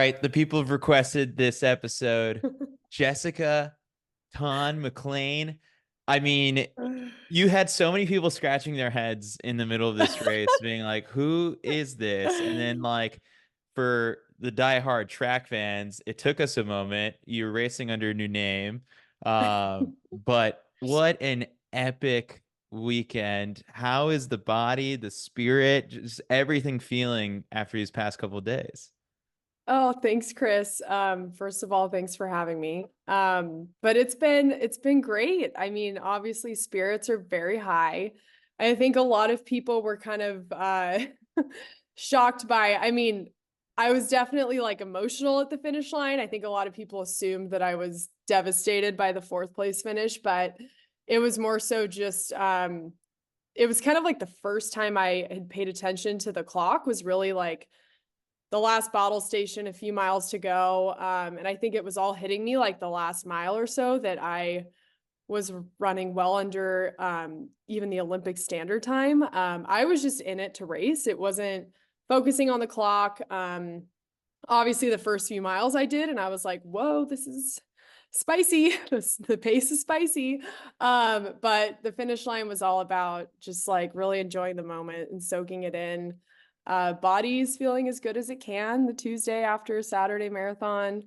right, the people have requested this episode. Jessica McClain. I mean, you had so many people scratching their heads in the middle of this race, being like, "Who is this?" And then, like, for the diehard track fans, it took us a moment. You're racing under a new name, but what an epic weekend! How is the body, the spirit, just everything feeling after these past couple of days? Oh, thanks, Chris. First of all, thanks for having me. But it's been great. I mean, obviously spirits are very high. I think a lot of people were kind of shocked by, I mean, I was definitely like emotional at the finish line. I think a lot of people assumed that I was devastated by the fourth place finish, but it was more so just it was kind of like the first time I had paid attention to the clock was really like the last bottle station, a few miles to go. And I think it was all hitting me like the last mile or so that I was running well under even the Olympic standard time. I was just in it to race. It wasn't focusing on the clock. Obviously, the first few miles I did, and I was like, whoa, this is spicy. The pace is spicy. But the finish line was all about just like really enjoying the moment and soaking it in. Body's feeling as good as it can the Tuesday after Saturday marathon.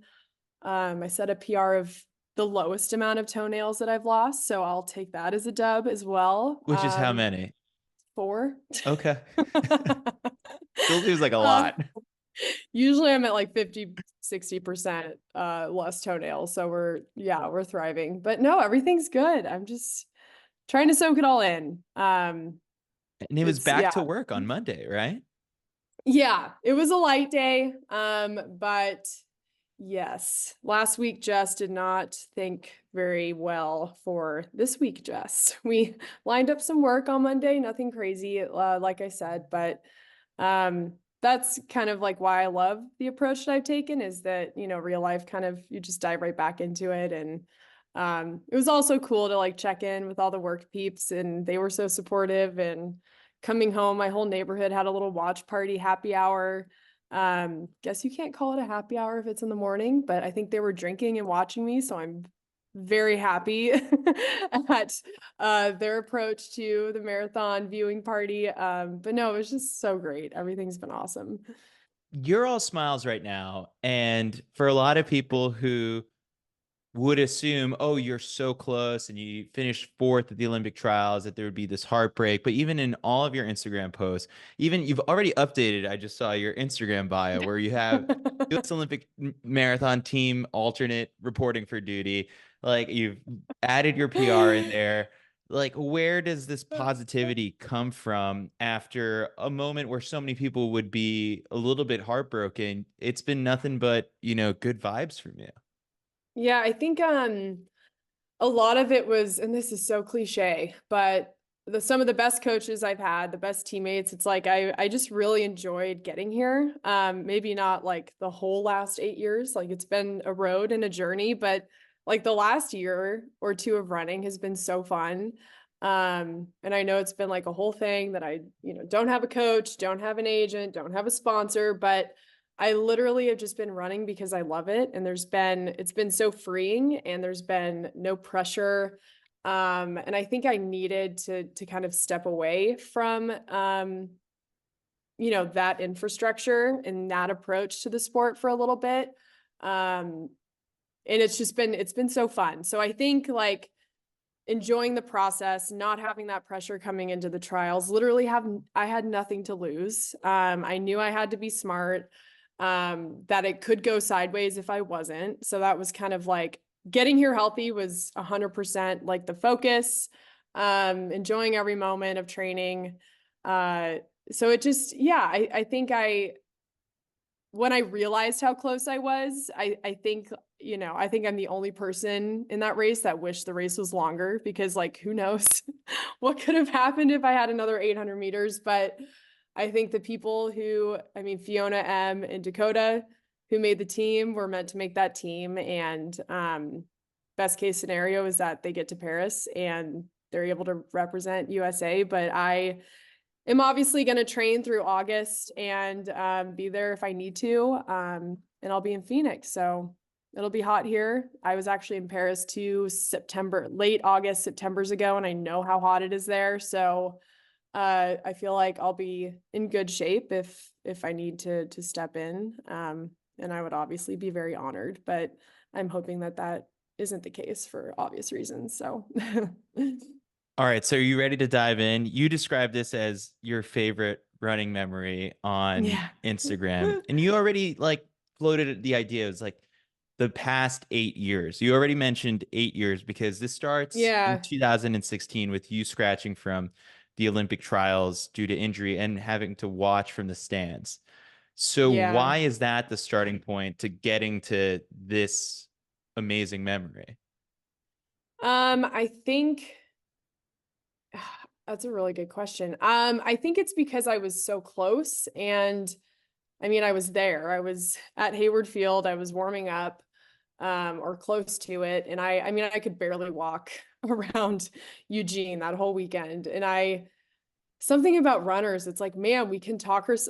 I set a PR of the lowest amount of toenails that I've lost, so I'll take that as a dub as well. Which is how many? 4. Okay. Still seems like a uh, lot. Usually I'm at like 50, 60% less toenails, so we're thriving. But no, everything's good. I'm just trying to soak it all in. And he was It's back yeah. to work on Monday, right? Yeah, it was a light day. But yes, last week Jess did not think very well for this week, Jess. We lined up some work on Monday, nothing crazy, like I said, but that's kind of like why I love the approach that I've taken is that, real life kind of you just dive right back into it. And it was also cool to like check in with all the work peeps and they were so supportive and coming home, my whole neighborhood had a little watch party happy hour. Guess you can't call it a happy hour if it's in the morning, but I think they were drinking and watching me, so I'm very happy at their approach to the marathon viewing party. But no, it was just so great. Everything's been awesome. You're all smiles right now. And for a lot of people who would assume, oh, you're so close and you finished fourth at the Olympic trials, that there would be this heartbreak. But even in all of your Instagram posts, even you've already updated, I just saw your Instagram bio where you have US Olympic Marathon team alternate reporting for duty. Like you've added your PR in there. Like, where does this positivity come from after a moment where so many people would be a little bit heartbroken? It's been nothing but, good vibes from you. Yeah, I think a lot of it was, and this is so cliche, but some of the best coaches I've had, the best teammates, it's like I just really enjoyed getting here. Maybe not like the whole last 8 years, like it's been a road and a journey, but like the last year or two of running has been so fun. And I know it's been like a whole thing that I, don't have a coach, don't have an agent, don't have a sponsor, but I literally have just been running because I love it. And it's been so freeing and there's been no pressure. And I think I needed to kind of step away from, that infrastructure and that approach to the sport for a little bit. And it's been so fun. So I think like enjoying the process, not having that pressure coming into the trials, I had nothing to lose. I knew I had to be smart, that it could go sideways if I wasn't. So that was kind of like getting here healthy was 100% like the focus, enjoying every moment of training. So it just, yeah, I think when I realized how close I was, I think, I think I'm the only person in that race that wished the race was longer because like, who knows what could have happened if I had another 800 meters. But I think the people Fiona M and Dakota who made the team were meant to make that team. And best case scenario is that they get to Paris and they're able to represent USA. But I am obviously going to train through August and be there if I need to. and I'll be in Phoenix. So it'll be hot here. I was actually in Paris late August, September's ago, and I know how hot it is there. So I feel like I'll be in good shape if I need to step in. And I would obviously be very honored, but I'm hoping that that isn't the case for obvious reasons. So All right, so are you ready to dive in? You described this as your favorite running memory on yeah. Instagram, and you already like floated the idea. It was like the past 8 years. You already mentioned 8 years because this starts in Yeah. 2016 with you scratching from the Olympic trials due to injury and having to watch from the stands. So Yeah. why is that the starting point to getting to this amazing memory? I think that's a really good question. I think it's because I was so close, and I mean, I was there. I was at Hayward Field. I was warming up, or close to it, and I mean, I could barely walk around Eugene that whole weekend. And something about runners, it's like, man, we can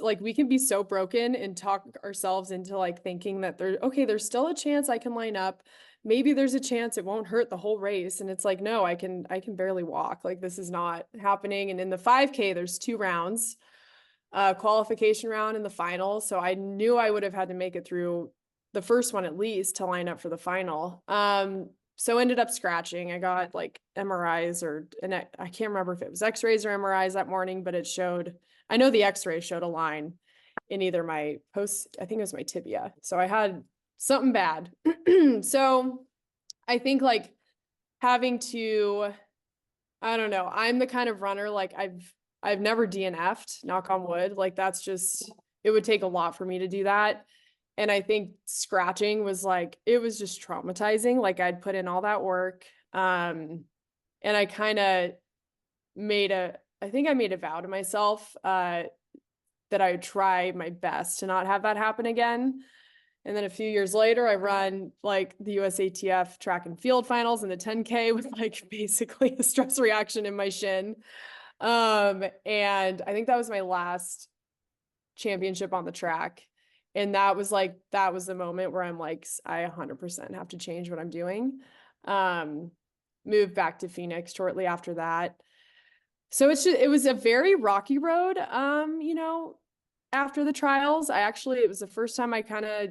like we can be so broken and talk ourselves into like thinking that there's still a chance I can line up. Maybe there's a chance it won't hurt the whole race. And it's like, no, I can barely walk. Like this is not happening. And in the 5K, there's 2 rounds, qualification round and the final. So I knew I would have had to make it through the first one at least to line up for the final. So ended up scratching. I got like MRIs I can't remember if it was X-rays or MRIs that morning, but I know the X-ray showed a line in either I think it was my tibia. So I had something bad. So I think like having to, I don't know, I'm the kind of runner, like I've never DNF'd, knock on wood. Like it would take a lot for me to do that. And I think scratching was like, it was just traumatizing. Like I'd put in all that work. And I kind of I think I made a vow to myself, that I would try my best to not have that happen again. And then a few years later, I run like the USATF track and field finals in the 10K with like basically a stress reaction in my shin. And I think that was my last championship on the track. And that was the moment where I'm like, I 100% have to change what I'm doing. Moved back to Phoenix shortly after that. So it was a very rocky road. After the trials, it was the first time I kind of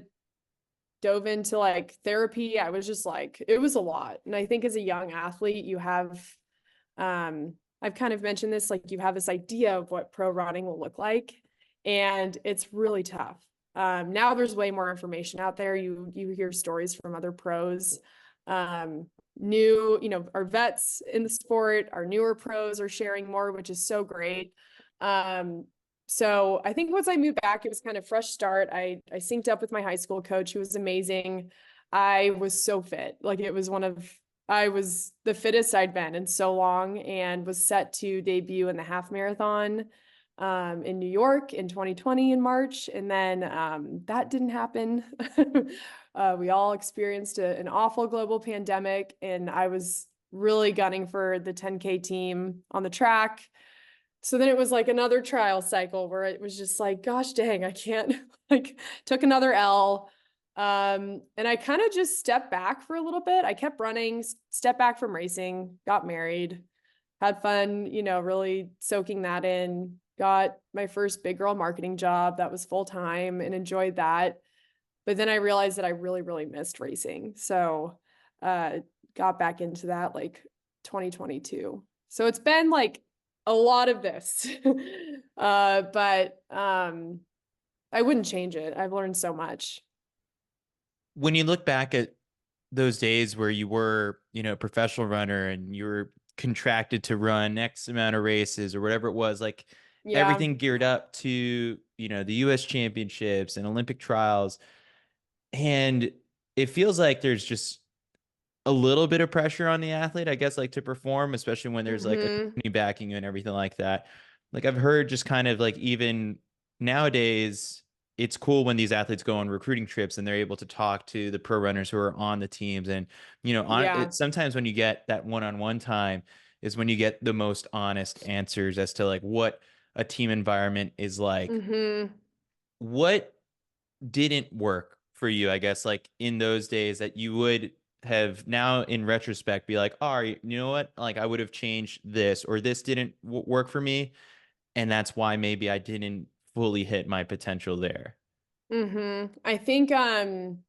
dove into like therapy. I was just like, it was a lot. And I think as a young athlete, I've kind of mentioned this, like you have this idea of what pro running will look like, and it's really tough. Now there's way more information out there. You hear stories from other pros. Our vets in the sport, our newer pros are sharing more, which is so great. So I think once I moved back, it was kind of fresh start. I synced up with my high school coach, who was amazing. I was so fit. Like I was the fittest I'd been in so long, and was set to debut in the half marathon in New York in 2020 in March. And then that didn't happen. We all experienced an awful global pandemic, and I was really gunning for the 10K team on the track. So then it was like another trial cycle where it was just like, gosh dang, I can't, like, took another L. And I kind of just stepped back for a little bit. I kept running, stepped back from racing, got married, had fun, really soaking that in, got my first big girl marketing job that was full time, and enjoyed that. But then I realized that I really, really missed racing. So, got back into that like 2022. So it's been like a lot of this, but I wouldn't change it. I've learned so much. When you look back at those days where you were, a professional runner and you were contracted to run X amount of races or whatever it was, like Yeah. everything geared up to, the US championships and Olympic trials. And it feels like there's just a little bit of pressure on the athlete, I guess, like to perform, especially when there's like a Hmm. company backing you and everything like that. Like I've heard just kind of like even nowadays, it's cool when these athletes go on recruiting trips and they're able to talk to the pro runners who are on the teams. And, Yeah. sometimes when you get that one-on-one time is when you get the most honest answers as to like what a team environment is like. Hmm. What didn't work for you, I guess, like in those days that you would have now in retrospect be like, oh, you know what? Like I would have changed this or this didn't work for me. And that's why maybe I didn't fully hit my potential there. I think, gosh,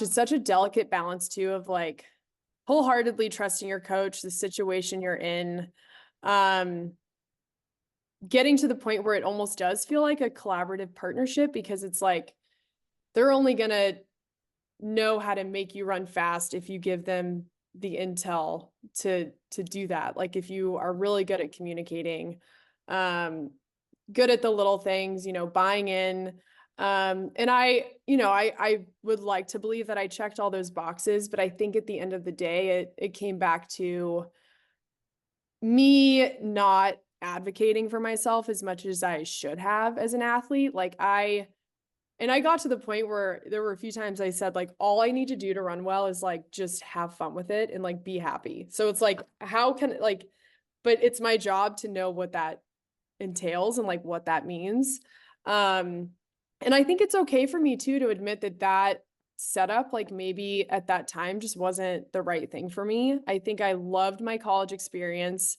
it's such a delicate balance too of like wholeheartedly trusting your coach, the situation you're in, um, getting to the point where it almost does feel like a collaborative partnership because it's like they're only gonna know how to make you run fast if you give them the intel to do that. Like if you are really good at communicating, um, good at the little things, buying in. And I would like to believe that I checked all those boxes, but I think at the end of the day, it came back to me not advocating for myself as much as I should have as an athlete. And I got to the point where there were a few times I said, like, all I need to do to run well is like just have fun with it and like be happy. So it's like, how can like, but it's my job to know what that entails and like what that means. Um, and I think it's okay for me too to admit that that setup, like maybe at that time, just wasn't the right thing for me. I think I loved my college experience,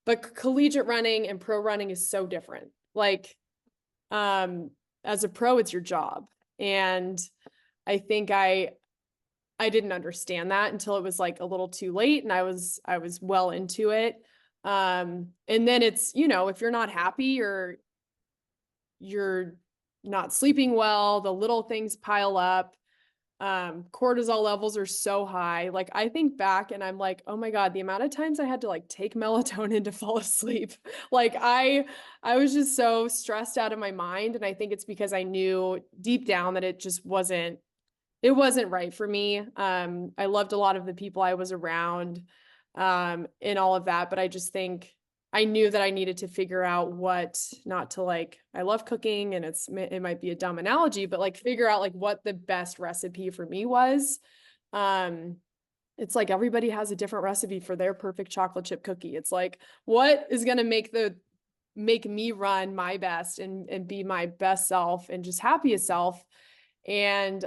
but collegiate running and pro running is so different. Like, um, as a pro, it's your job. And I think I didn't understand that until it was like a little too late and I was well into it. And then it's, if you're not happy or you're not sleeping well, the little things pile up. Cortisol levels are so high. Like I think back and I'm like, oh my God, the amount of times I had to like take melatonin to fall asleep. Like I was just so stressed out of my mind. And I think it's because I knew deep down that it wasn't right for me. I loved a lot of the people I was around, and all of that, but I just think I knew that I needed to figure out what not to like. I love cooking, and it might be a dumb analogy, but like figure out like what the best recipe for me was. Um, it's like everybody has a different recipe for their perfect chocolate chip cookie. It's like what is going to make me run my best and be my best self and just happiest self. And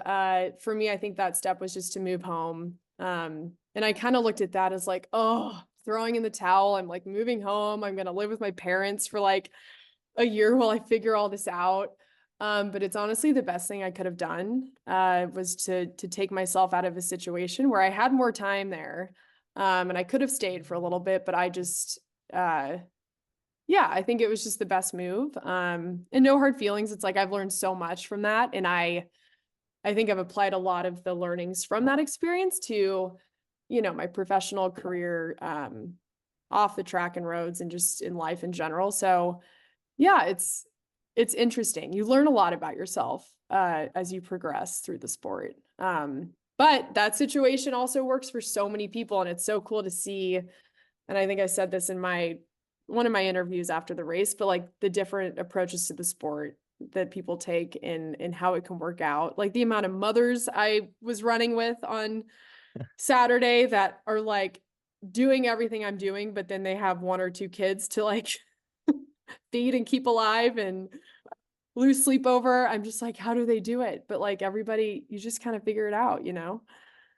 for me, I think that step was just to move home. And I kind of looked at that as like, oh, throwing in the towel. I'm like moving home. I'm going to live with my parents for like a year while I figure all this out. But it's honestly the best thing I could have done was to take myself out of a situation where I had more time there. And I could have stayed for a little bit, but I just, yeah, I think it was just the best move. And no hard feelings. It's like I've learned so much from that. And I think I've applied a lot of the learnings from that experience to, my professional career, off the track and roads and just in life in general. So yeah, it's interesting. You learn a lot about yourself, as you progress through the sport. But that situation also works for so many people and it's so cool to see. And I think I said this in one of my interviews after the race, but like the different approaches to the sport that people take and how it can work out. Like the amount of mothers I was running with on Saturday that are like doing everything I'm doing, but then they have one or two kids to like feed and keep alive and lose sleep over. I'm just like, how do they do it? But like everybody, you just kind of figure it out.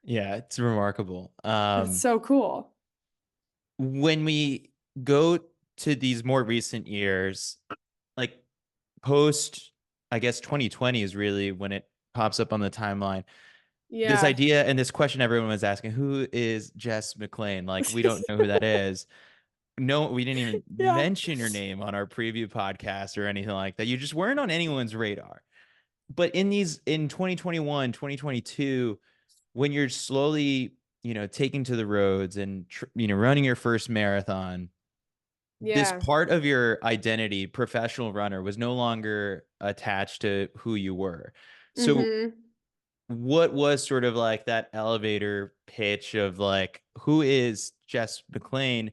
Yeah, it's remarkable. It's so cool. When we go to these more recent years, like post, I guess 2020 is really when it pops up on the timeline. This Yeah. idea and this question everyone was asking, who is Jess McClain? Like, we don't know who that is. No, we didn't even Yeah. mention your name on our preview podcast or anything like that. You just weren't on anyone's radar. But in 2021, 2022, when you're slowly, taking to the roads and running your first marathon, this Yeah. part of your identity, professional runner, was no longer attached to who you were. So Mm-hmm. what was sort of like that elevator pitch of like, who is Jess McClain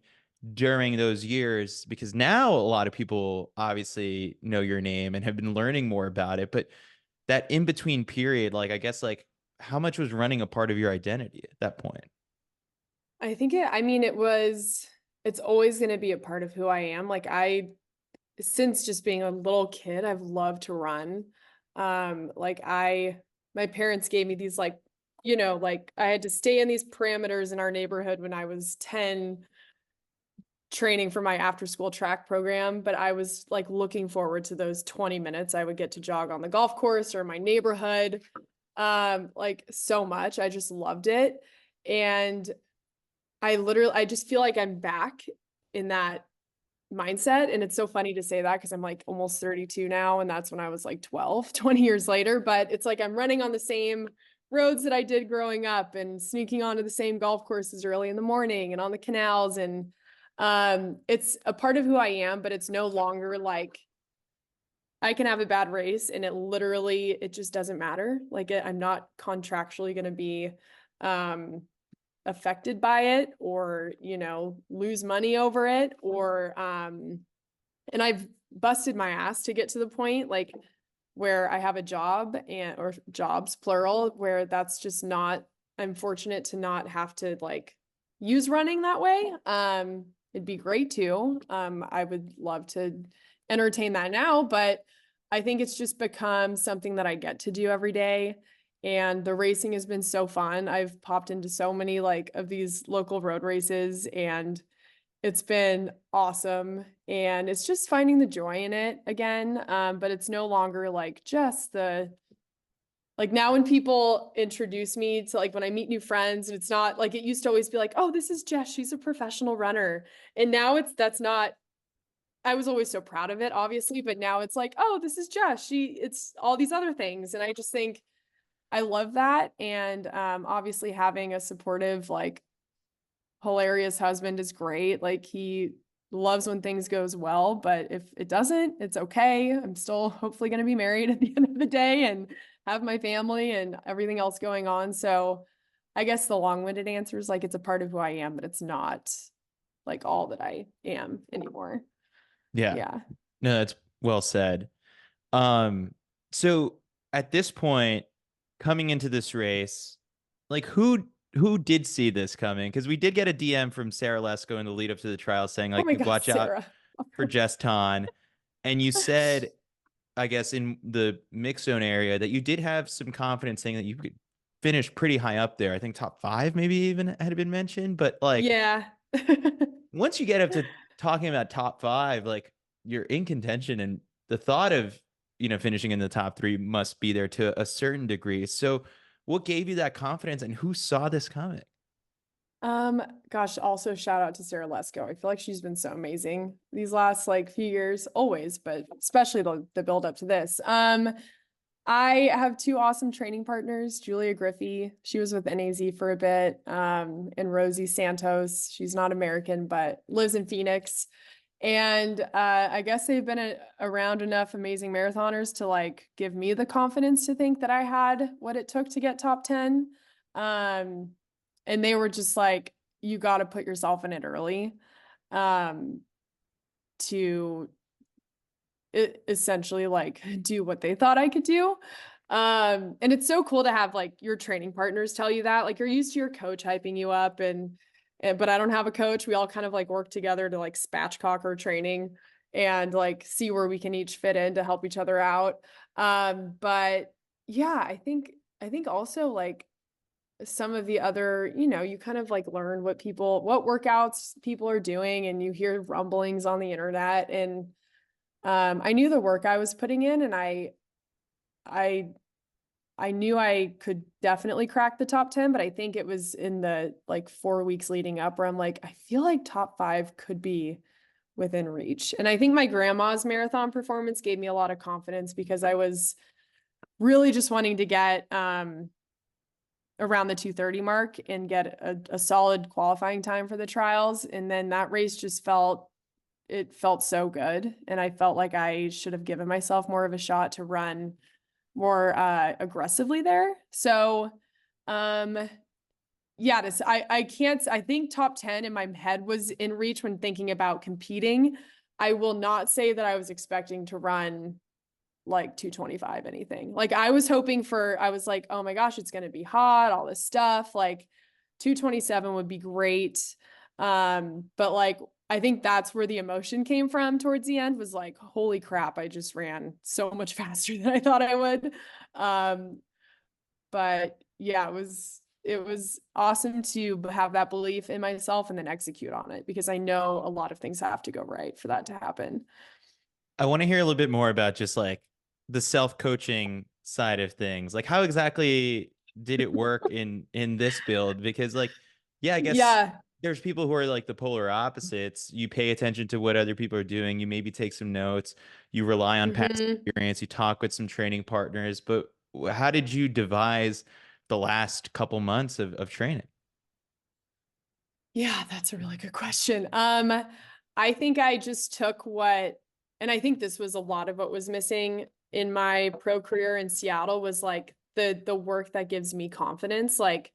during those years? Because now a lot of people obviously know your name and have been learning more about it, but that in between period, like, I guess, like, how much was running a part of your identity at that point? I mean, it's always going to be a part of who I am. Like since just being a little kid, I've loved to run. Like my parents gave me these like, like I had to stay in these parameters in our neighborhood when I was 10 training for my after school track program, but I was like looking forward to those 20 minutes I would get to jog on the golf course or my neighborhood. Like so much. I just loved it. And I just feel like I'm back in that mindset. And it's so funny to say that because I'm like almost 32 now. And that's when I was like 12, 20 years later. But it's like I'm running on the same roads that I did growing up and sneaking onto the same golf courses early in the morning and on the canals. And it's a part of who I am, but it's no longer like I can have a bad race and it just doesn't matter. Like I'm not contractually going to be affected by it or, lose money over it or and I've busted my ass to get to the point like where I have a job or jobs plural where that's just not, I'm fortunate to not have to like use running that way. It'd be great to. I would love to entertain that now, but I think it's just become something that I get to do every day. And the racing has been so fun. I've popped into so many like of these local road races and it's been awesome. And it's just finding the joy in it again. But it's no longer like just like now when people introduce me to like when I meet new friends and it's not like it used to always be like, oh, this is Jess, she's a professional runner. And now that's not, I was always so proud of it, obviously, but now it's like, oh, this is Jess. It's all these other things. And I just think I love that. And obviously having a supportive, like hilarious husband is great. Like he loves when things goes well, but if it doesn't, it's okay. I'm still hopefully going to be married at the end of the day and have my family and everything else going on. So I guess the long-winded answer is like it's a part of who I am, but it's not like all that I am anymore. Yeah. Yeah. No, that's well said. Um, so at this point, coming into this race, like who did see this coming? Because we did get a DM from Sarah Lesko in the lead up to the trial saying Oh like my God, watch out Sarah. for Jess Ton. And you said, I guess in the mix zone area that you did have some confidence saying that you could finish pretty high up there. I think top 5 maybe even had been mentioned, but like Yeah. once you get up to talking about top 5, like you're in contention and the thought of, finishing in the top 3 must be there to a certain degree. So what gave you that confidence and who saw this coming? Gosh, also shout out to Sarah Lesko. I feel like she's been so amazing these last like few years, always, but especially the build up to this. I have 2 awesome training partners, Julia Griffey. She was with NAZ for a bit, and Rosie Santos. She's not American, but lives in Phoenix. And I guess they've been around enough amazing marathoners to like give me the confidence to think that I had what it took to get top 10. Um, and they were just like, you got to put yourself in it early, to essentially like do what they thought I could do. And it's so cool to have like your training partners tell you that. Like you're used to your coach hyping you up but I don't have a coach. We all kind of like work together to like spatchcock our training and like see where we can each fit in to help each other out. But yeah, I think also like some of the other, you kind of like learn what workouts people are doing and you hear rumblings on the internet and I knew the work I was putting in and I knew I could definitely crack the top 10, but I think it was in the like 4 weeks leading up where I'm like, I feel like top 5 could be within reach. And I think my grandma's marathon performance gave me a lot of confidence because I was really just wanting to get around the 2:30 mark and get a solid qualifying time for the trials. And then that race just felt so good. And I felt like I should have given myself more of a shot to run more aggressively there. So yeah, I think top 10 in my head was in reach when thinking about competing. I will not say that I was expecting to run like 2:25 anything. Like I was like, oh my gosh, it's going to be hot, all this stuff. Like 2:27 would be great. But like I think that's where the emotion came from towards the end, was like, holy crap, I just ran so much faster than I thought I would. Um, but yeah, it was awesome to have that belief in myself and then execute on it, because I know a lot of things have to go right for that to happen. I want to hear a little bit more about just like the self-coaching side of things. Like how exactly did it work in this build? Because like, yeah, I guess Yeah. there's people who are like the polar opposites. You pay attention to what other people are doing, you maybe take some notes, you rely on past Hmm. experience, you talk with some training partners, but how did you devise the last couple months of training? Yeah, that's a really good question. I think I just took what, and I think this was a lot of what was missing in my pro career in Seattle, was like the work that gives me confidence. Like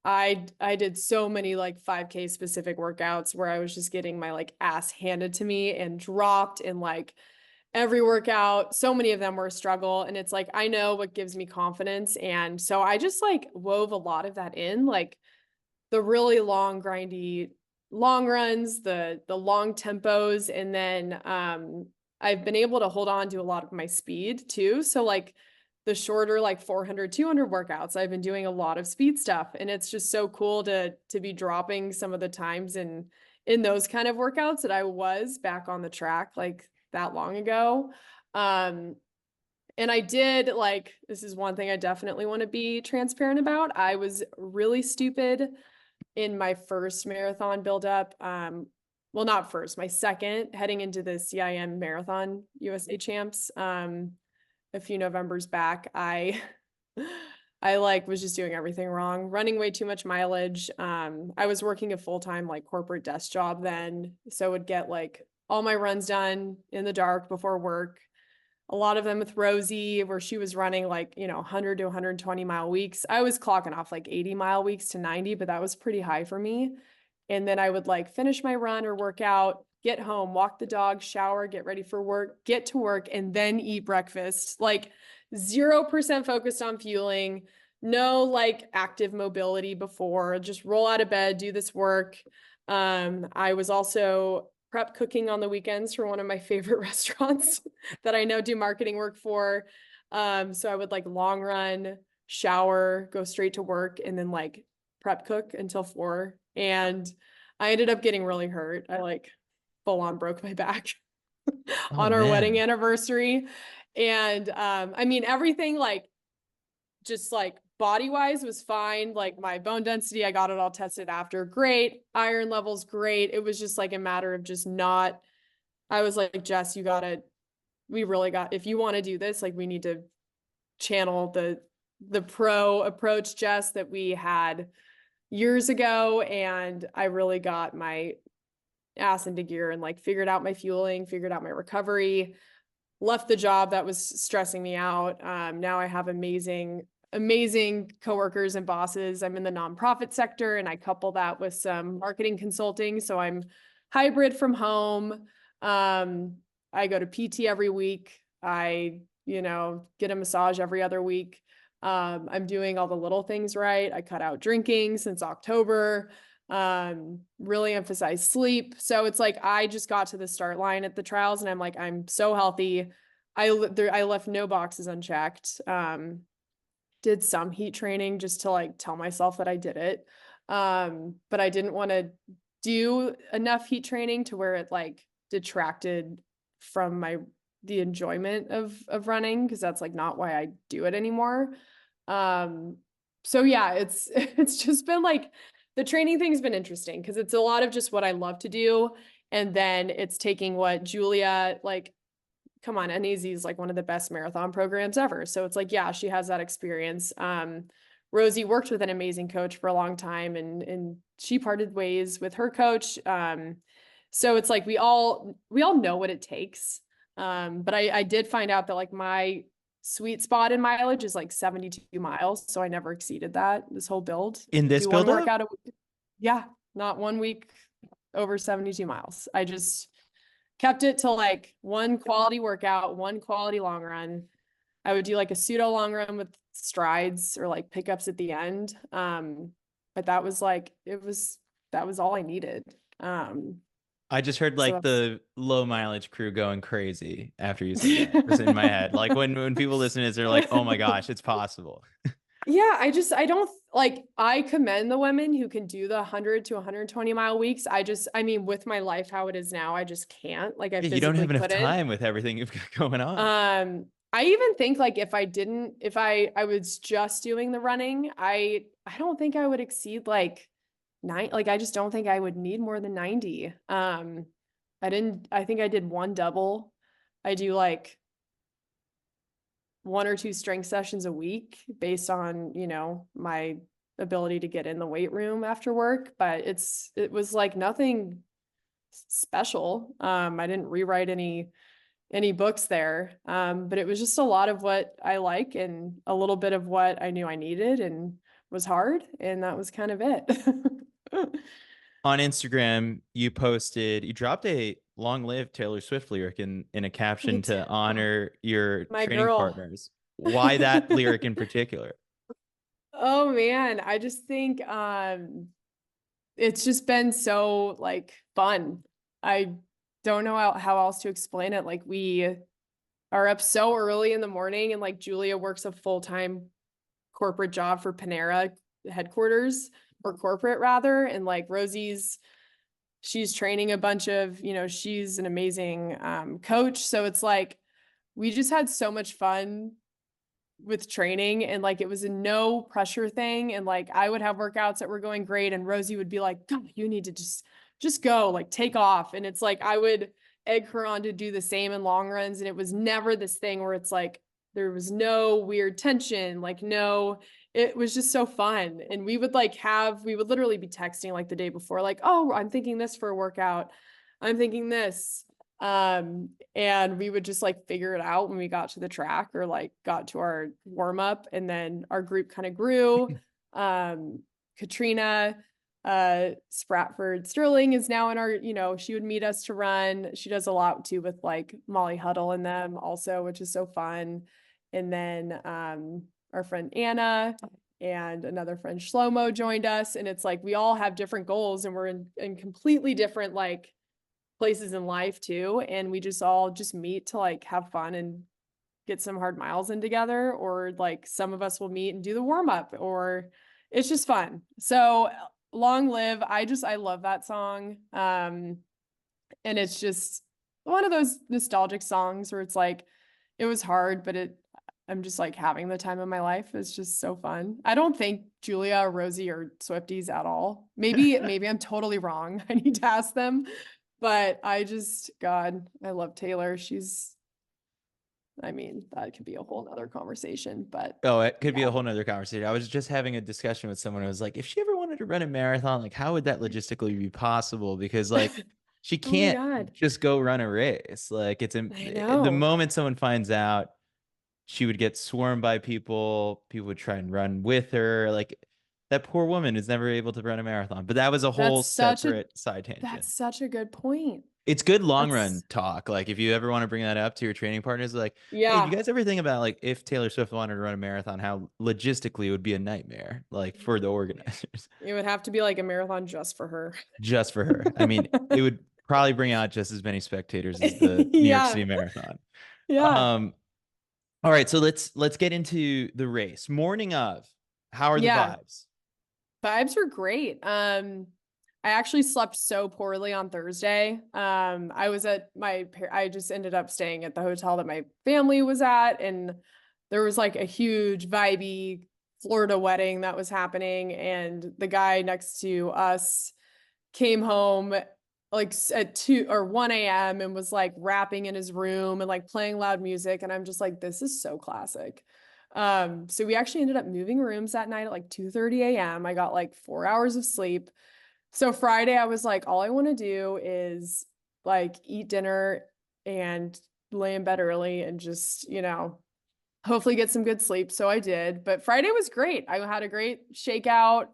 I did so many like 5K specific workouts where I was just getting my like ass handed to me and dropped in like every workout. So many of them were a struggle, and it's like I know what gives me confidence, and so I just like wove a lot of that in, like the really long grindy long runs, the long tempos, and then I've been able to hold on to a lot of my speed too. So like the shorter like 400 200 workouts, I've been doing a lot of speed stuff, and it's just so cool to be dropping some of the times in those kind of workouts that I was back on the track like that long ago. Um and I did, like, this is one thing I definitely want to be transparent about. I was really stupid in my first marathon buildup. Well, not first, my second, heading into the CIM Marathon USA Champs. A few Novembers back, I like was just doing everything wrong, running way too much mileage. I was working a full-time like corporate desk job then, so would get like all my runs done in the dark before work. A lot of them with Rosie, where she was running like, 100 to 120-mile weeks. I was clocking off like 80-mile weeks to 90, but that was pretty high for me. And then I would like finish my run or workout, get home, walk the dog, shower, get ready for work, get to work, and then eat breakfast. Like 0% focused on fueling, no like active mobility before, just roll out of bed, do this work. I was also prep cooking on the weekends for one of my favorite restaurants that I know do marketing work for. So I would like long run, shower, go straight to work, and then like prep cook until 4. And I ended up getting really hurt. I like full on broke my back Oh on our wedding man. anniversary. And I mean, everything like just like body wise was fine. Like my bone density, I got it all tested after. Great. Iron levels, great. It was just like a matter of just not, I was like, Jess, we really got, if you want to do this, like we need to channel the pro approach, Jess, that we had years ago. And I really got my ass into gear and like figured out my fueling, figured out my recovery, left the job that was stressing me out. Now I have amazing coworkers and bosses. I'm in the nonprofit sector, and I couple that with some marketing consulting. So I'm hybrid from home. I go to PT every week. I, get a massage every other week. I'm doing all the little things right. I cut out drinking since October. Really emphasize sleep. So it's like I just got to the start line at the trials, and I'm like, I'm so healthy. I left no boxes unchecked. Did some heat training just to like tell myself that I did it. But I didn't want to do enough heat training to where it like detracted from the enjoyment of running, because that's like not why I do it anymore. Um, so yeah, it's it's just been like the training thing's been interesting because it's a lot of just what I love to do. And then it's taking what Julia, like, come on, NAZ is like one of the best marathon programs ever. So it's like, yeah, she has that experience. Rosie worked with an amazing coach for a long time, and she parted ways with her coach. So it's like we all know what it takes. But I did find out that like my sweet spot in mileage is like 72 miles. So I never exceeded that this whole build. In this Do one buildup? workout a week. Yeah, not 1 week over 72 miles. I just kept it to like one quality workout, one quality long run. I would do like a pseudo long run with strides or like pickups at the end. But that was like, that was all I needed. Um, I just heard So like that's the low mileage crew going crazy after you said that. Just in my head. Like when people listen to this, they're like, oh my gosh, it's possible. Yeah, I don't like, I commend the women who can do the 100 to 120-mile weeks. I mean, with my life how it is now, I just can't. Like, I Yeah, you don't physically have enough couldn't. time with everything you've got going on. I even think like if I was just doing the running, I don't think I would exceed like like I just don't think I would need more than 90. I think I did one double. I do like one or two strength sessions a week based on, my ability to get in the weight room after work, but it was like nothing special. I didn't rewrite any books there. But it was just a lot of what I like and a little bit of what I knew I needed and was hard, and that was kind of it. On Instagram, you dropped a long live Taylor Swift lyric in a caption to Oh, honor your my training girl. partners. Why that lyric in particular? Oh man, I just think it's just been so like fun. I don't know how else to explain it. Like we are up so early in the morning, and like Julia works a full-time corporate job for Panera headquarters, or corporate rather, and like she's training a bunch of, she's an amazing coach, so it's like we just had so much fun with training, and like it was a no pressure thing, and like I would have workouts that were going great and Rosie would be like, God, you need to just go, like take off, and it's like I would egg her on to do the same in long runs, and it was never this thing where it's like there was no weird tension, like no, it was just so fun. And we would literally be texting like the day before, like, oh, I'm thinking this for a workout, I'm thinking this, and we would just like figure it out when we got to the track or like got to our warm up, and then our group kind of grew. Katrina Spratford Sterling is now in our, she would meet us to run. She does a lot too with like Molly Huddle and them also, which is so fun. And then our friend Anna and another friend Shlomo joined us, and it's like we all have different goals, and we're in completely different like places in life too, and we just all just meet to like have fun and get some hard miles in together, or like some of us will meet and do the warm up, or it's just fun. So long live, I love that song. And it's just one of those nostalgic songs where it's like it was hard, but I'm just like having the time of my life. It's just so fun. I don't think Julia or Rosie are Swifties at all. Maybe I'm totally wrong. I need to ask them. But God, I love Taylor. I mean, that could be a whole nother conversation, but Oh, it could be yeah. a whole nother conversation. I was just having a discussion with someone who was like, if she ever wanted to run a marathon, like how would that logistically be possible? Because like she Oh my can't God. just go run a race. Like I the know. moment someone finds out, she would get swarmed by people. People would try and run with her. Like that poor woman is never able to run a marathon. But that was a whole That's such a separate side tangent. that's such a good point. It's good long run That's talk. Like if you ever want to bring that up to your training partners, like, hey, do you yeah. guys ever think about like if Taylor Swift wanted to run a marathon, how logistically it would be a nightmare, like for the organizers, It would have to be like a marathon just for her. just for her. I mean, it would probably bring out just as many spectators as the New York Yeah. City Marathon. Yeah. Um, all right, so let's get into the race. Morning of, how are the Yeah. vibes? Vibes were great. I actually slept so poorly on Thursday. I just ended up staying at the hotel that my family was at, and there was like a huge vibey Florida wedding that was happening, and the guy next to us came home like at 2 or 1 a.m. and was like rapping in his room and like playing loud music. And I'm just like, this is so classic. So we actually ended up moving rooms that night at like 2:30 a.m. I got like 4 hours of sleep. So Friday, I was like, all I want to do is like eat dinner and lay in bed early and just, hopefully get some good sleep. So I did, but Friday was great. I had a great shakeout.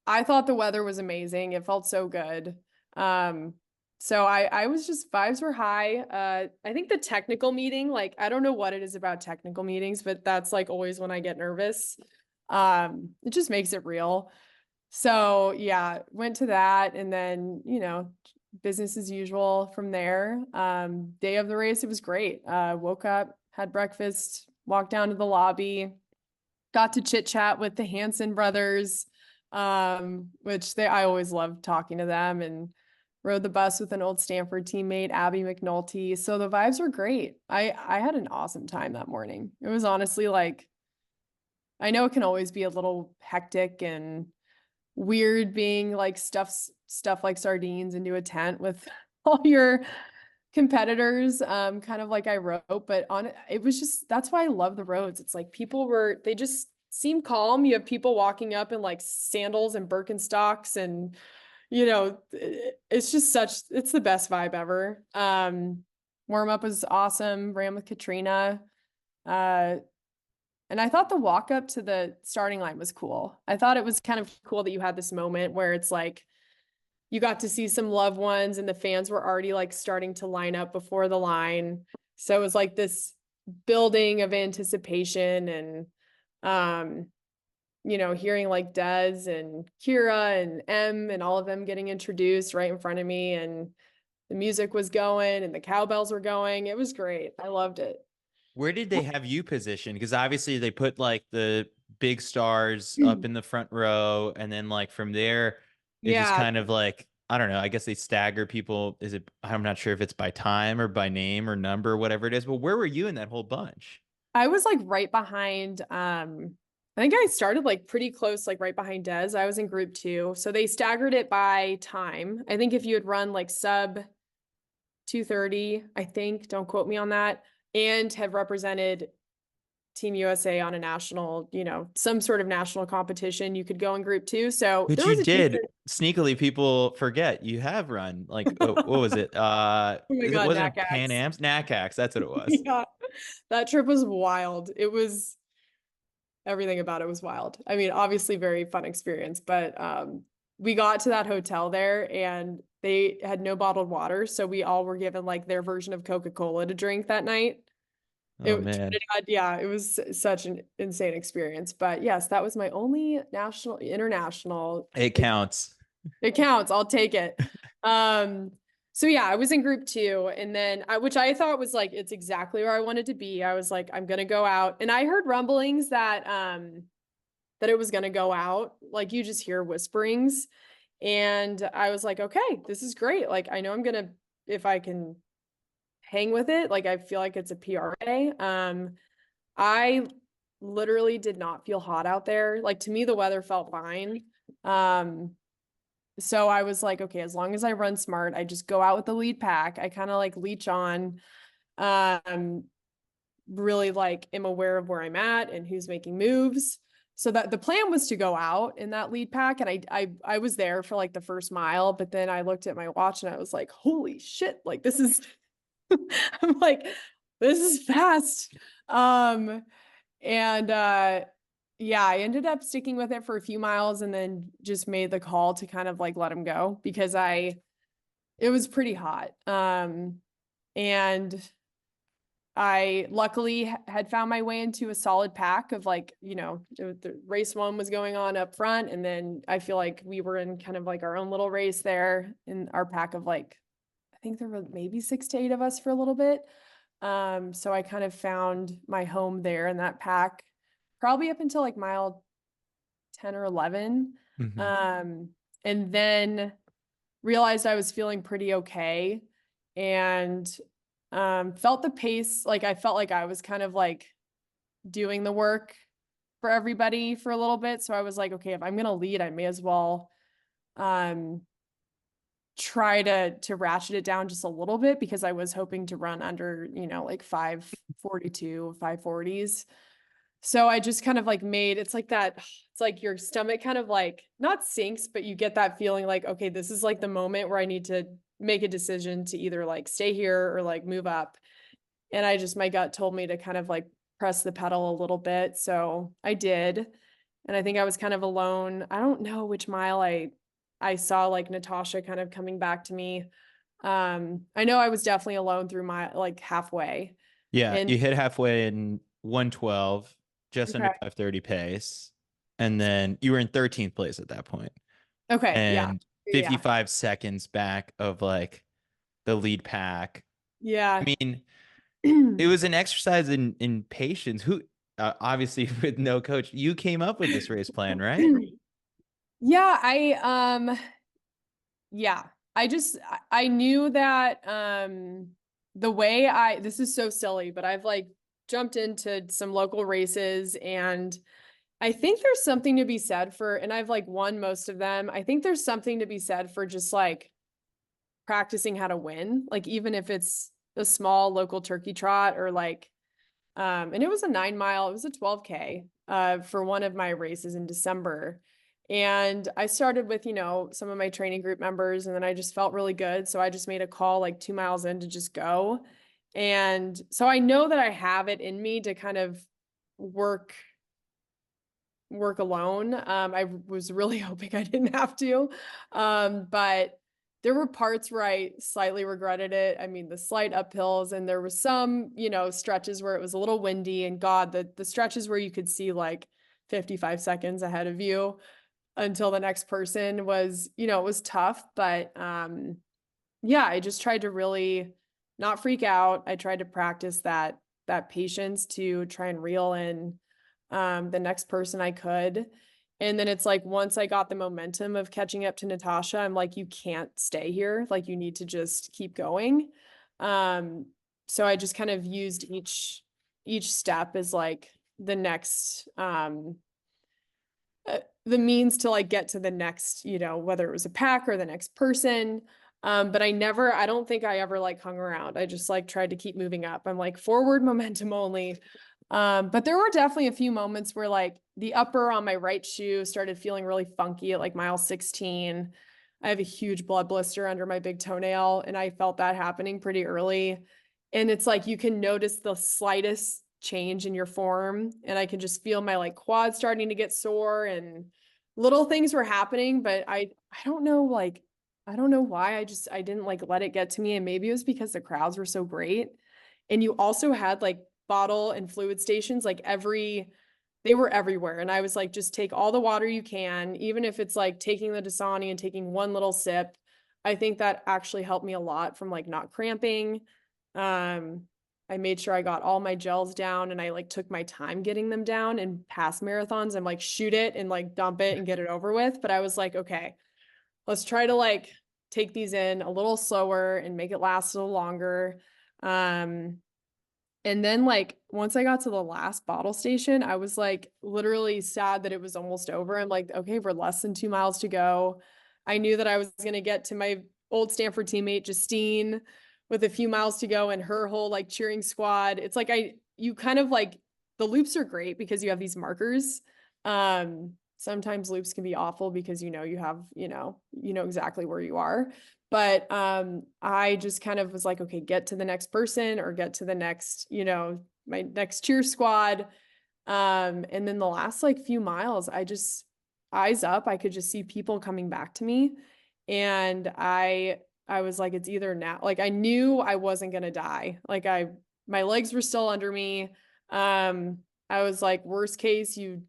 I thought the weather was amazing. It felt so good. Um, so I was just, vibes were high. I think the technical meeting, like, I don't know what it is about technical meetings, but that's like always when I get nervous. It just makes it real. So yeah, went to that, and then, business as usual from there. Day of the race, it was great. Woke up, had breakfast, walked down to the lobby, got to chit chat with the Hanson brothers, which I always loved talking to them, and rode the bus with an old Stanford teammate, Abby McNulty. So the vibes were great. I had an awesome time that morning. It was honestly like, I know it can always be a little hectic and weird being like stuff like sardines into a tent with all your competitors, kind of like I wrote, but it was just, that's why I love the roads. It's like they just seem calm. You have people walking up in like sandals and Birkenstocks, and it's just it's the best vibe ever. Warm up was awesome. Ran with Katrina. Uh, and I thought the walk up to the starting line was cool. I thought it was kind of cool that you had this moment where it's like you got to see some loved ones and the fans were already like starting to line up before the line. So it was like this building of anticipation, and hearing like Des and Kira and M and all of them getting introduced right in front of me, and the music was going and the cowbells were going. It was great. I loved it. Where did they have you positioned? Because obviously they put like the big stars up in the front row, and then like from there, it just Yeah, kind of like, I don't know. I guess they stagger people. I'm not sure if it's by time or by name or number, whatever it is. But where were you in that whole bunch? I was like right behind, I think I started like pretty close, like right behind Des. I was in group 2. So they staggered it by time. I think if you had run like sub 2:30, I think, don't quote me on that, and have represented Team USA on a national, some sort of national competition, you could go in group 2. So Which there you was a did. decent, Sneakily, people forget you have run like, what was it? oh my It God, wasn't Pan NACAX. Am's, NACAX. That's what it was. Yeah, that trip was wild. Everything about it was wild. I mean, obviously very fun experience, but we got to that hotel there and they had no bottled water, so we all were given like their version of Coca-Cola to drink that night. Oh man, Yeah, it was such an insane experience. But yes, that was my only international. it counts. It counts. I'll take it. Um, so yeah, I was in group 2, and then which I thought was like, it's exactly where I wanted to be. I was like, I'm gonna go out. And I heard rumblings that it was gonna go out. Like you just hear whisperings. And I was like, okay, this is great. Like I know I'm gonna, if I can hang with it, like I feel like it's a PRA. I literally did not feel hot out there. Like to me, the weather felt fine. Um, so I was like, okay, as long as I run smart, I just go out with the lead pack. I kind of like leech on, um, really like am aware of where I'm at and who's making moves. So that the plan was to go out in that lead pack. And I was there for like the first mile, but then I looked at my watch and I was like, holy shit, like this is, I'm like, this is fast. Um, and yeah, I ended up sticking with it for a few miles and then just made the call to kind of like let him go because it was pretty hot. And I luckily had found my way into a solid pack of like, the race 1 was going on up front. And then I feel like we were in kind of like our own little race there in our pack of like, I think there were maybe 6 to 8 of us for a little bit. So I kind of found my home there in that pack, probably up until like mile 10 or 11. Mhm. And then realized I was feeling pretty okay and felt the pace. Like I felt like I was kind of like doing the work for everybody for a little bit. So I was like, okay, if I'm gonna lead, I may as well try to ratchet it down just a little bit because I was hoping to run under, like 5:42, 5:40s. So I just kind of like it's like that, it's like your stomach kind of like not sinks, but you get that feeling like, okay, this is like the moment where I need to make a decision to either like stay here or like move up. And my gut told me to kind of like press the pedal a little bit. So I did. And I think I was kind of alone. I don't know which mile I saw like Natasha kind of coming back to me. I know I was definitely alone through my like halfway. Yeah, And you hit halfway in 112, just under okay. 530 pace, and then you were in 13th place at that point. Okay. Yeah. And Yeah. 55 seconds back of like the lead pack. I Yeah. mean, it was an exercise in patience. Who obviously with no coach, you came up with this race plan, right? Yeah, yeah. I knew that the way this is so silly, but I've like jumped into some local races, and I think there's something to be said for, and I've like won most of them. I think there's something to be said for just like practicing how to win, like even if it's a small local turkey trot or like and it was a 9 mile, it was a 12K for one of my races in December. And I started with, some of my training group members, and then I just felt really good. So I just made a call like 2 miles in to just go. And so I know that I have it in me to kind of work alone. I was really hoping I didn't have to. But there were parts where I slightly regretted it. I mean, the slight uphills, and there was some, stretches where it was a little windy, and God, the stretches where you could see like 55 seconds ahead of you until the next person was, it was tough. But yeah, I just tried to really not freak out. I tried to practice that patience to try and reel in the next person I could. And then it's like once I got the momentum of catching up to Natasha, I'm like, you can't stay here. Like you need to just keep going. Um, so I just kind of used each step as like the next the means to like get to the next, whether it was a pack or the next person. But I don't think I ever like hung around. I just like tried to keep moving up. I'm like forward momentum only. But there were definitely a few moments where like the upper on my right shoe started feeling really funky at like mile 16. I have a huge blood blister under my big toenail, and I felt that happening pretty early. And it's like you can notice the slightest change in your form, and I could just feel my like quad starting to get sore, and little things were happening, but I don't know, like I don't know why I didn't like let it get to me, and maybe it was because the crowds were so great. And you also had like bottle and fluid stations like they were everywhere, and I was like, just take all the water you can, even if it's like taking the Dasani and taking one little sip. I think that actually helped me a lot from like not cramping. um I made sure I got all my gels down, and I like took my time getting them down. And past marathons, I'm like shoot it and like dump it and get it over with, but I was like, okay, let's try to like take these in a little slower and make it last a little longer. um and then like once I got to the last bottle station, I was like literally sad that it was almost over. I'm like, okay, we're less than 2 miles to go. I knew that I was going to get to my old Stanford teammate, Justine, with a few miles to go, and her whole like cheering squad. It's like you kind of like, the loops are great because you have these markers. Sometimes loops can be awful because you have, exactly where you are. But I just kind of was like, okay, get to the next person or get to the next, my next cheer squad. And then the last like few miles, I just eyes up, I could just see people coming back to me. And I was like, it's either now, like I knew I wasn't gonna die. Like my legs were still under me. I was like, worst case, you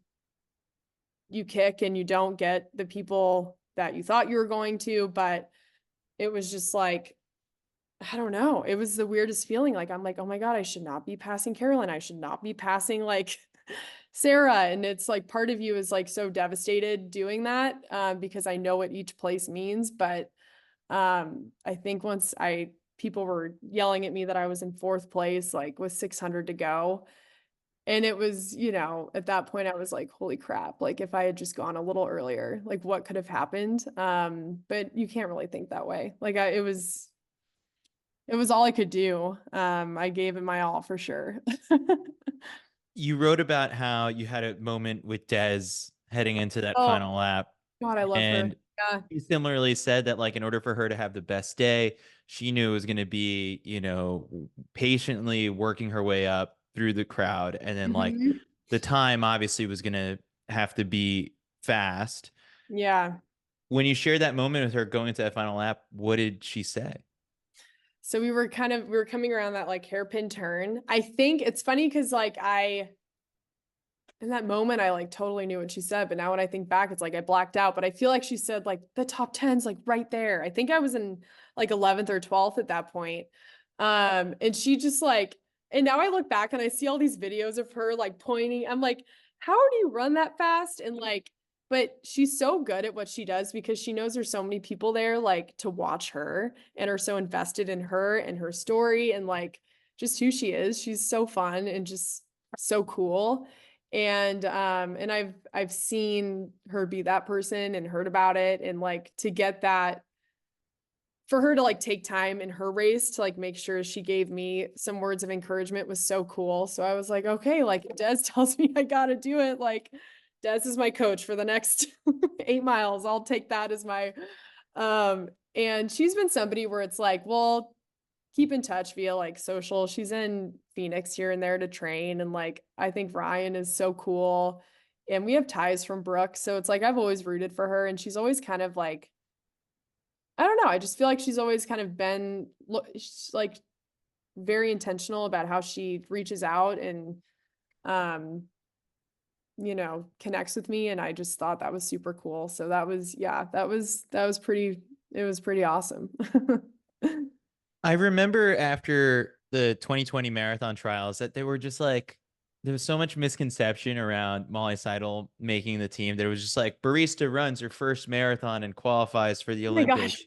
kick and you don't get the people that you thought you were going to. But it was just like, I don't know. It was the weirdest feeling. Like, I'm like, oh my God, I should not be passing Carolyn. I should not be passing like Sarah. And it's like part of you is like so devastated doing that because I know what each place means. But I think people were yelling at me that I was in fourth place, like with 600 to go. And it was, at that point I was like, holy crap, like if I had just gone a little earlier, like what could have happened? But you can't really think that way. Like it was all I could do. I gave it my all for sure. You wrote about how you had a moment with Des heading into that Oh final lap, God, I love her. and Yeah. he similarly said that like in order for her to have the best day, she knew it was going to be, patiently working her way up through the crowd, and then like Mhm. the time obviously was going to have to be fast. Yeah. When you shared that moment with her going into that final lap, what did she say? So we were coming around that like hairpin turn. I think it's funny because like in that moment, I like totally knew what she said, but now when I think back, it's like I blacked out. But I feel like she said like the top 10's like right there. I think I was in like 11th or 12th at that point. And she just like, and now I look back and I see all these videos of her like pointing. I'm like, how do you run that fast? And like, but she's so good at what she does because she knows there's so many people there like to watch her and are so invested in her and her story and like just who she is. She's so fun and just so cool. And I've seen her be that person and heard about it, and like to get that, for her to like take time in her race to like make sure she gave me some words of encouragement was so cool. So I was like, okay, like Des tells me I gotta do it. Like Des is my coach for the next 8 miles. I'll take that as my and she's been somebody where it's like, well, keep in touch via like social. She's in Phoenix here and there to train. And like, I think Ryan is so cool. And we have ties from Brooke. So it's like, I've always rooted for her. And she's always kind of like, I don't know. I just feel like she's always kind of been like very intentional about how she reaches out and, um, connects with me. And I just thought that was super cool. So that was, yeah, that was pretty, it was pretty awesome. I remember after the 2020 marathon trials that they were just like, there was so much misconception around Molly Seidel making the team. There was just like barista runs her first marathon and qualifies for the Oh my gosh. Olympics.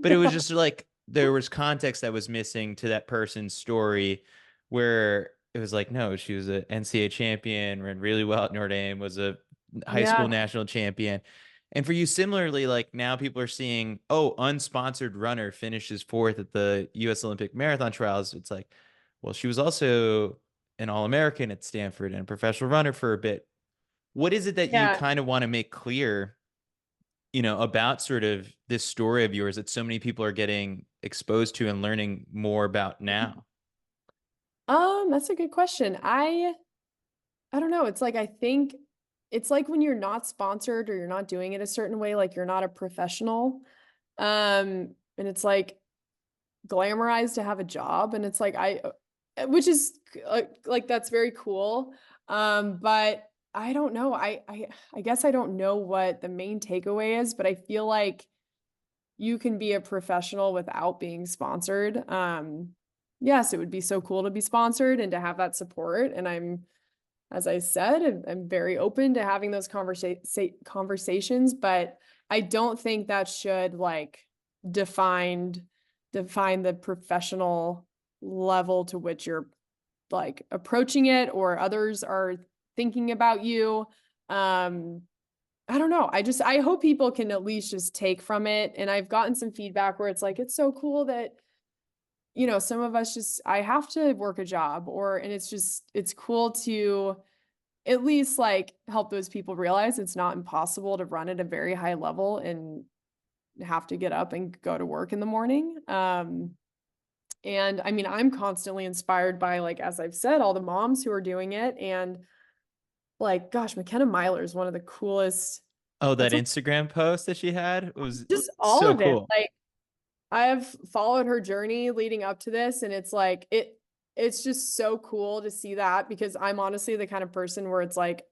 But it was Yeah. just like there was context that was missing to that person's story where it was like, no, she was an NCAA champion, ran really well at Notre Dame, was a high school Yeah. national champion. And for you, similarly, like now people are seeing, oh, unsponsored runner finishes fourth at the US Olympic marathon trials. It's like, well, she was also an All-American at Stanford and a professional runner for a bit. What is it that you Yeah. kind of want to make clear, about sort of this story of yours that so many people are getting exposed to and learning more about now? That's a good question. I don't know. It's like I think it's like when you're not sponsored or you're not doing it a certain way, like you're not a professional. And it's like glamorized to have a job, and it's like which is like that's very cool. But I don't know. I guess I don't know what the main takeaway is, but I feel like you can be a professional without being sponsored. Yes, it would be so cool to be sponsored and to have that support. And as I said, I'm very open to having those conversations, but I don't think that should like define the professional level to which you're like approaching it or others are thinking about you. I don't know. I hope people can at least just take from it. And I've gotten some feedback where it's like, it's so cool that, some of us just, I have to work a job and it's cool to at least like help those people realize it's not impossible to run at a very high level and have to get up and go to work in the morning. And I mean, I'm constantly inspired by, like, as I've said, all the moms who are doing it. And like, gosh, McKenna Myler is one of the coolest. Oh, that That's Instagram post that she had was just all so of it. cool. Like, I've followed her journey leading up to this, and it's like it's just so cool to see that because I'm honestly the kind of person where it's like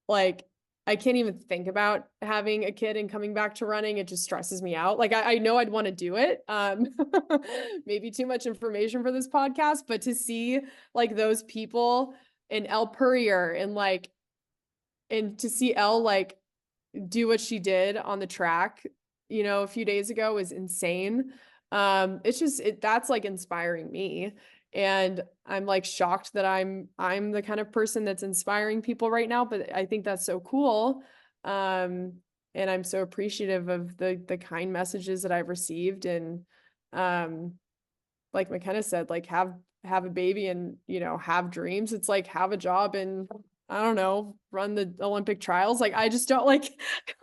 like I can't even think about having a kid and coming back to running. It just stresses me out. Like I know I'd want to do it. Maybe too much information for this podcast, but to see like those people in El Purrier and to see Elle like do what she did on the track, a few days ago was insane. It's just that's like inspiring me. And I'm like shocked that I'm the kind of person that's inspiring people right now, but I think that's so cool. And I'm so appreciative of the kind messages that I've received. And like McKenna said, like have a baby and have dreams. It's like have a job and I don't know, run the Olympic trials. Like I just don't like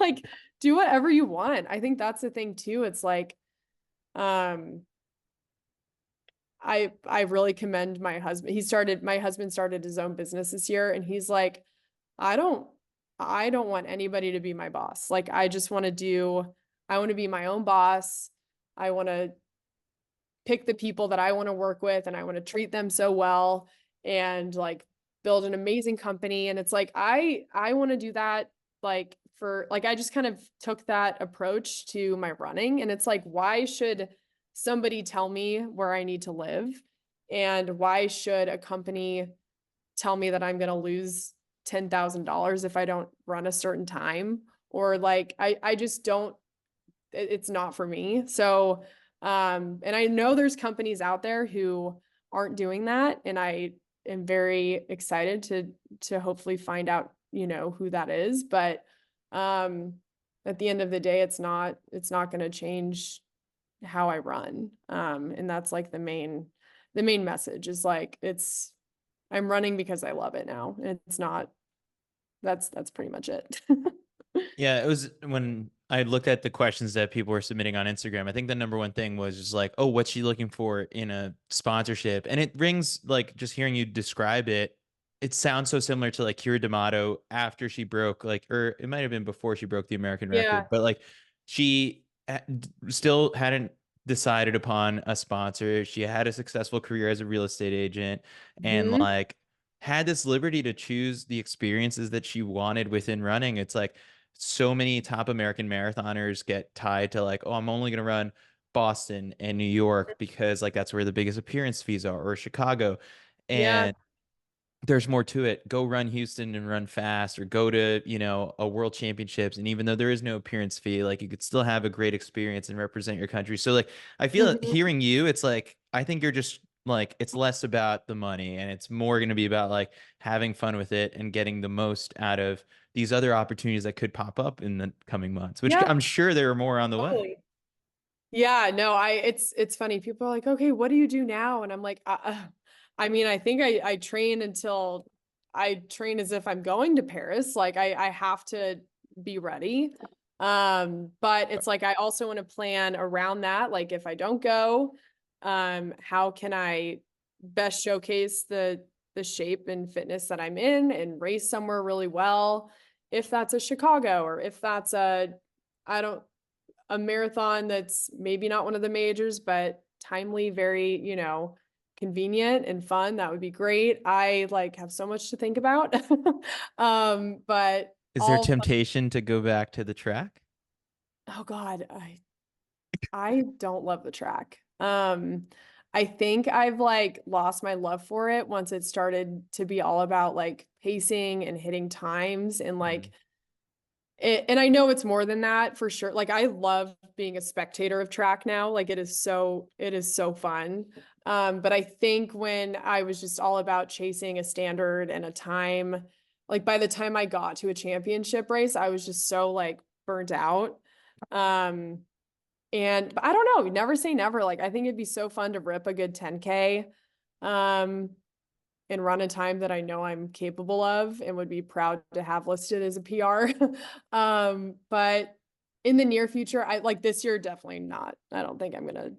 like do whatever you want. I think that's the thing too. It's like um I really commend my husband. My husband started his own business this year, and he's like, I don't I don't want anybody to be my boss. Like I want to be my own boss. I want to pick the people that I want to work with and I want to treat them so well and like build an amazing company. And it's like, I want to do that. Like for like, I just kind of took that approach to my running. And it's like, why should somebody tell me where I need to live? And why should a company tell me that I'm going to lose $10,000 if I don't run a certain time? Or like, I just don't, it's not for me. So, and I know there's companies out there who aren't doing that. And I am very excited to hopefully find out, you know, who that is. But, at the end of the day, it's not going to change how I run. And that's like the main message is like, I'm running because I love it now. It's not, that's pretty much it. Yeah, it was when I looked at the questions that people were submitting on Instagram. I think the number one thing was just like, oh, what's she looking for in a sponsorship? And it rings like just hearing you describe it, it sounds so similar to like Kira D'Amato after she broke, like, or it might have been before she broke the American record, Yeah. but like she still hadn't decided upon a sponsor. She had a successful career as a real estate agent and Hmm. like had this liberty to choose the experiences that she wanted within running. It's like, so many top American marathoners get tied to like, oh, I'm only going to run Boston and New York because like that's where the biggest appearance fees are, or Chicago. Yeah. And there's more to it. Go run Houston and run fast, or go to, you know, a world championships. And even though there is no appearance fee, like you could still have a great experience and represent your country. So like I feel that Hmm. hearing you, it's like I think you're just like it's less about the money and it's more going to be about like having fun with it and getting the most out of these other opportunities that could pop up in the coming months, which Yeah, I'm sure there are more on the way. totally. Yeah, no, it's funny. People are like, okay, what do you do now? And I'm like, I mean, I think I train until I train as if I'm going to Paris. Like I have to be ready. But it's like I also want to plan around that. Like if I don't go, how can I best showcase the shape and fitness that I'm in and race somewhere really well? If that's a Chicago or if that's I don't a marathon that's maybe not one of the majors, but timely, very, you know, convenient and fun. That would be great. I like have so much to think about. But Is there all fun. temptation to go back to the track? Oh God, I don't love the track. I think I've like lost my love for it once it started to be all about like pacing and hitting times and like Mm. and I know it's more than that for sure. Like I love being a spectator of track now. Like it is so fun. But I think when I was just all about chasing a standard and a time, like by the time I got to a championship race, I was just so like burnt out. Um, but I don't know, never say never. Like I think it'd be so fun to rip a good 10K. Um, and run a time that I know I'm capable of and would be proud to have listed as a PR. But in the near future, I like this year, definitely not. I don't think I'm gonna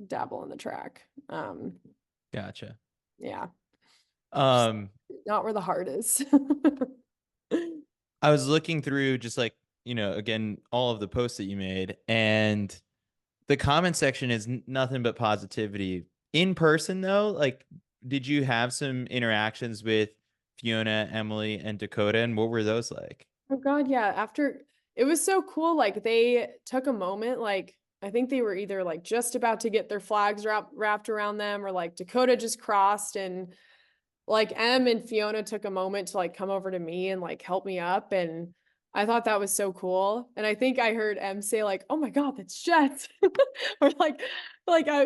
dabble in the track. Gotcha. Yeah, just Um, not where the heart is. I was looking through just like, you know, again, all of the posts that you made, and the comment section is nothing but positivity. In person, though, like, did you have some interactions with Fiona, Emily, and Dakota, and what were those like? Oh God, yeah. After it was so cool, like they took a moment, like I think they were either like just about to get their flags wrapped around them, or like Dakota just crossed and like Em and Fiona took a moment to like come over to me and like help me up. And I thought that was so cool. And I think I heard Em say like, "Oh my God, that's Jess," or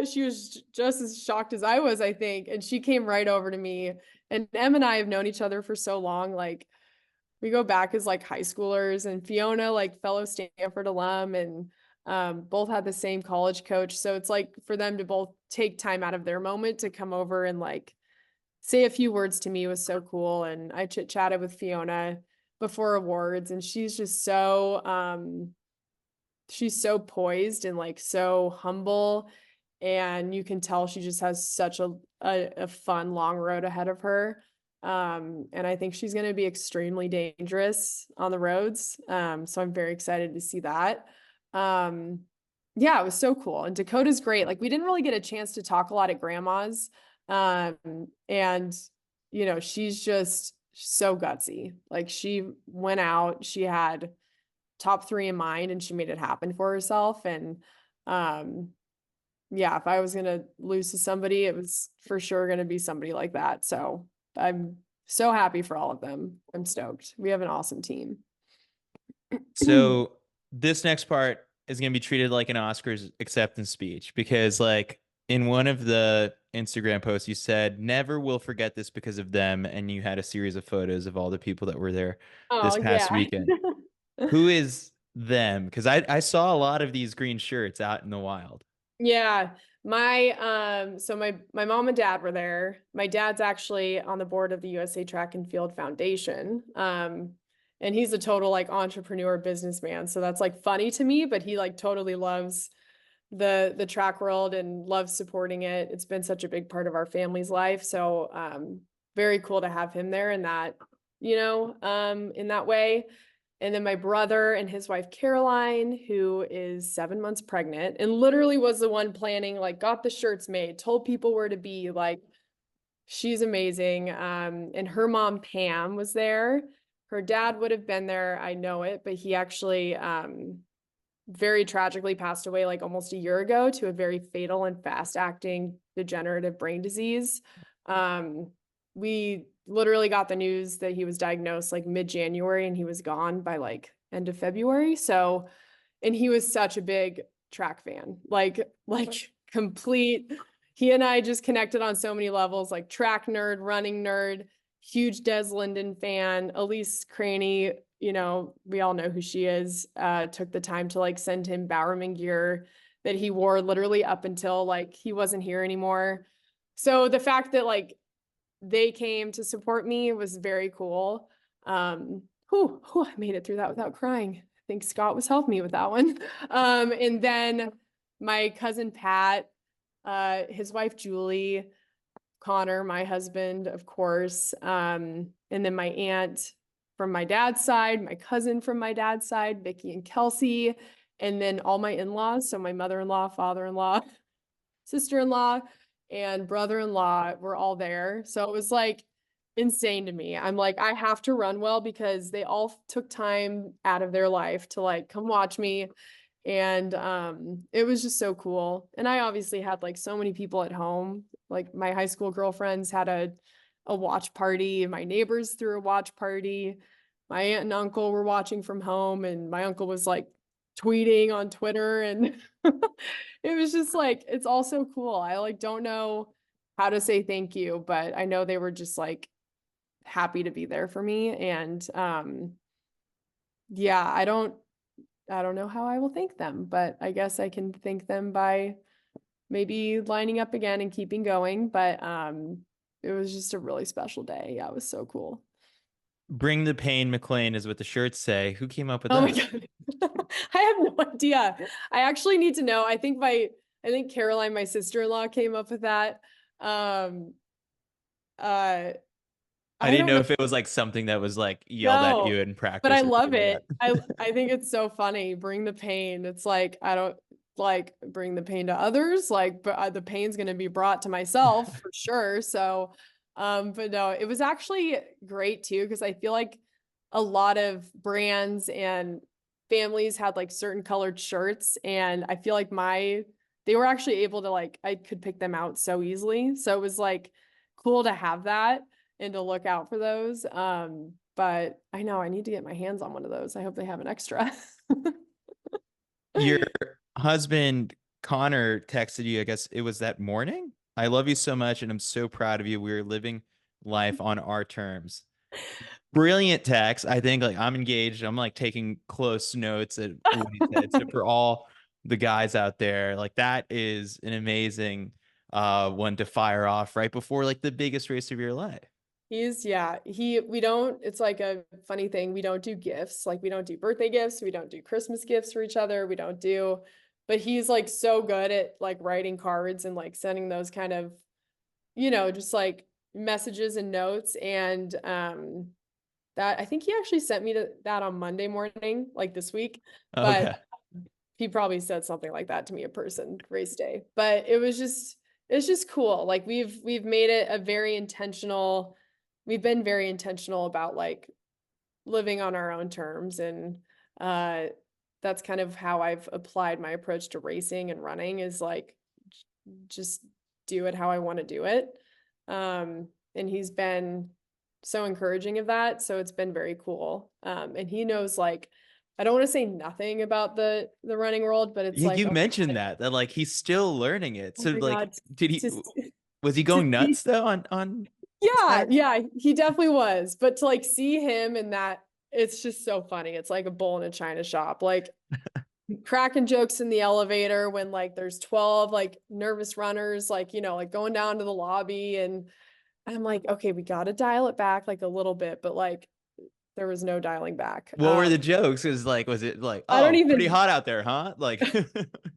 she was just as shocked as I was, I think. And she came right over to me. And Em and I have known each other for so long, like we go back as like high schoolers. And Fiona, like fellow Stanford alum, and both had the same college coach. So it's like for them to both take time out of their moment to come over and like say a few words to me was so cool. And I chit chatted with Fiona before awards, and she's so poised and like so humble. And you can tell she just has such a fun long road ahead of her. And I think she's going to be extremely dangerous on the roads. So I'm very excited to see that. Um, yeah, it was so cool. And Dakota's great. Like we didn't really get a chance to talk a lot at grandma's. And you know, she's just so gutsy. Like she went out, she had top three in mind and she made it happen for herself. And um, yeah, if I was gonna lose to somebody, it was for sure gonna be somebody like that. So I'm so happy for all of them. I'm stoked. We have an awesome team. So this next part is going to be treated like an Oscars acceptance speech because, like, in one of the Instagram posts, you said, "Never will forget this because of them," and you had a series of photos of all the people that were there Oh this past yeah. weekend. Who is them? Because I saw a lot of these green shirts out in the wild. Yeah. My mom and dad were there. My dad's actually on the board of the USA Track and Field Foundation. And he's a total like entrepreneur businessman. So that's like funny to me, but he like totally loves the track world and loves supporting it. It's been such a big part of our family's life. So very cool to have him there in that, in that way. And then my brother and his wife, Caroline, who is 7 months pregnant and literally was the one planning, like, got the shirts made, told people where to be. Like, she's amazing. And her mom, Pam, was there. Her dad would have been there. I know it, but he actually very tragically passed away like almost a year ago to a very fatal and fast acting degenerative brain disease. We literally got the news that he was diagnosed like mid-January and he was gone by like end of February. So, and he was such a big track fan, like complete. He and I just connected on so many levels, like track nerd, running nerd, huge Des Linden fan. Elise Craney, we all know who she is, took the time to like send him Bowerman gear that he wore literally up until like he wasn't here anymore. So the fact that like they came to support me was very cool. I made it through that without crying. I think Scott was helping me with that one. And then my cousin Pat, his wife Julie, Connor, my husband, of course, and then my aunt from my dad's side, my cousin from my dad's side, Vicky and Kelsey, and then all my in-laws, so my mother-in-law, father-in-law, sister-in-law, and brother-in-law were all there. So it was like insane to me. I'm like, I have to run well because they all took time out of their life to like come watch me. And it was just so cool. And I obviously had like so many people at home. Like my high school girlfriends had a watch party, and my neighbors threw a watch party. My aunt and uncle were watching from home, and my uncle was like tweeting on Twitter, and it was just like it's all so cool. I like don't know how to say thank you, but I know they were just like happy to be there for me. And yeah, I don't know how I will thank them, but I guess I can thank them by maybe lining up again and keeping going. But it was just a really special day. Yeah, it was so cool. Bring the pain, McLean is what the shirts say. Who came up with Oh my that? God. I have no idea. I actually need to know. I think Caroline, my sister-in-law, came up with that. Um uh I I didn't don't know know. if it was like something that was like yelled at No, you in but I practice or love something like it. that. I think it's so funny. Bring the pain. It's like I don't like bring the pain to others. Like, but the pain's going to be brought to myself for sure. So, but no, it was actually great too because I feel like a lot of brands and families had like certain colored shirts, and I feel like they were actually able to like I could pick them out so easily. So it was like cool to have that and to look out for those. But I know I need to get my hands on one of those. I hope they have an extra. Your husband, Connor, texted you, I guess it was that morning. I love you so much, and I'm so proud of you. We're living life on our terms. Brilliant text. I think like I'm engaged. I'm like taking close notes at what he said. So for all the guys out there, like that is an amazing one to fire off right before like the biggest race of your life. We don't, it's like a funny thing. We don't do gifts. Like we don't do birthday gifts. We don't do Christmas gifts for each other. But he's like so good at like writing cards and like sending those kind of, just like messages and notes. And, that I think he actually sent me that on Monday morning, like this week, but Okay. he probably said something like that to me in person race day. But it's just cool. Like we've made it a very intentional. we've been very intentional about like living on our own terms. And uh, that's kind of how I've applied my approach to racing and running is like, just do it how I want to do it. And he's been so encouraging of that. So it's been very cool. And he knows like, I don't want to say nothing about the running world, but it's Yeah, like, you oh mentioned that like he's still learning it. oh So my like, God, did he? just Was he to going see, nuts though on yeah, Saturday? yeah, he definitely was. But to like see him and that, it's just so funny. It's like a bull in a china shop. Like cracking jokes in the elevator when like there's 12 like nervous runners, like, you know, like going down to the lobby. And I'm like, okay, we got to dial it back like a little bit, but like there was no dialing back. What were the jokes? Is like, was it like, I don't oh, pretty even, hot out there, huh? Like,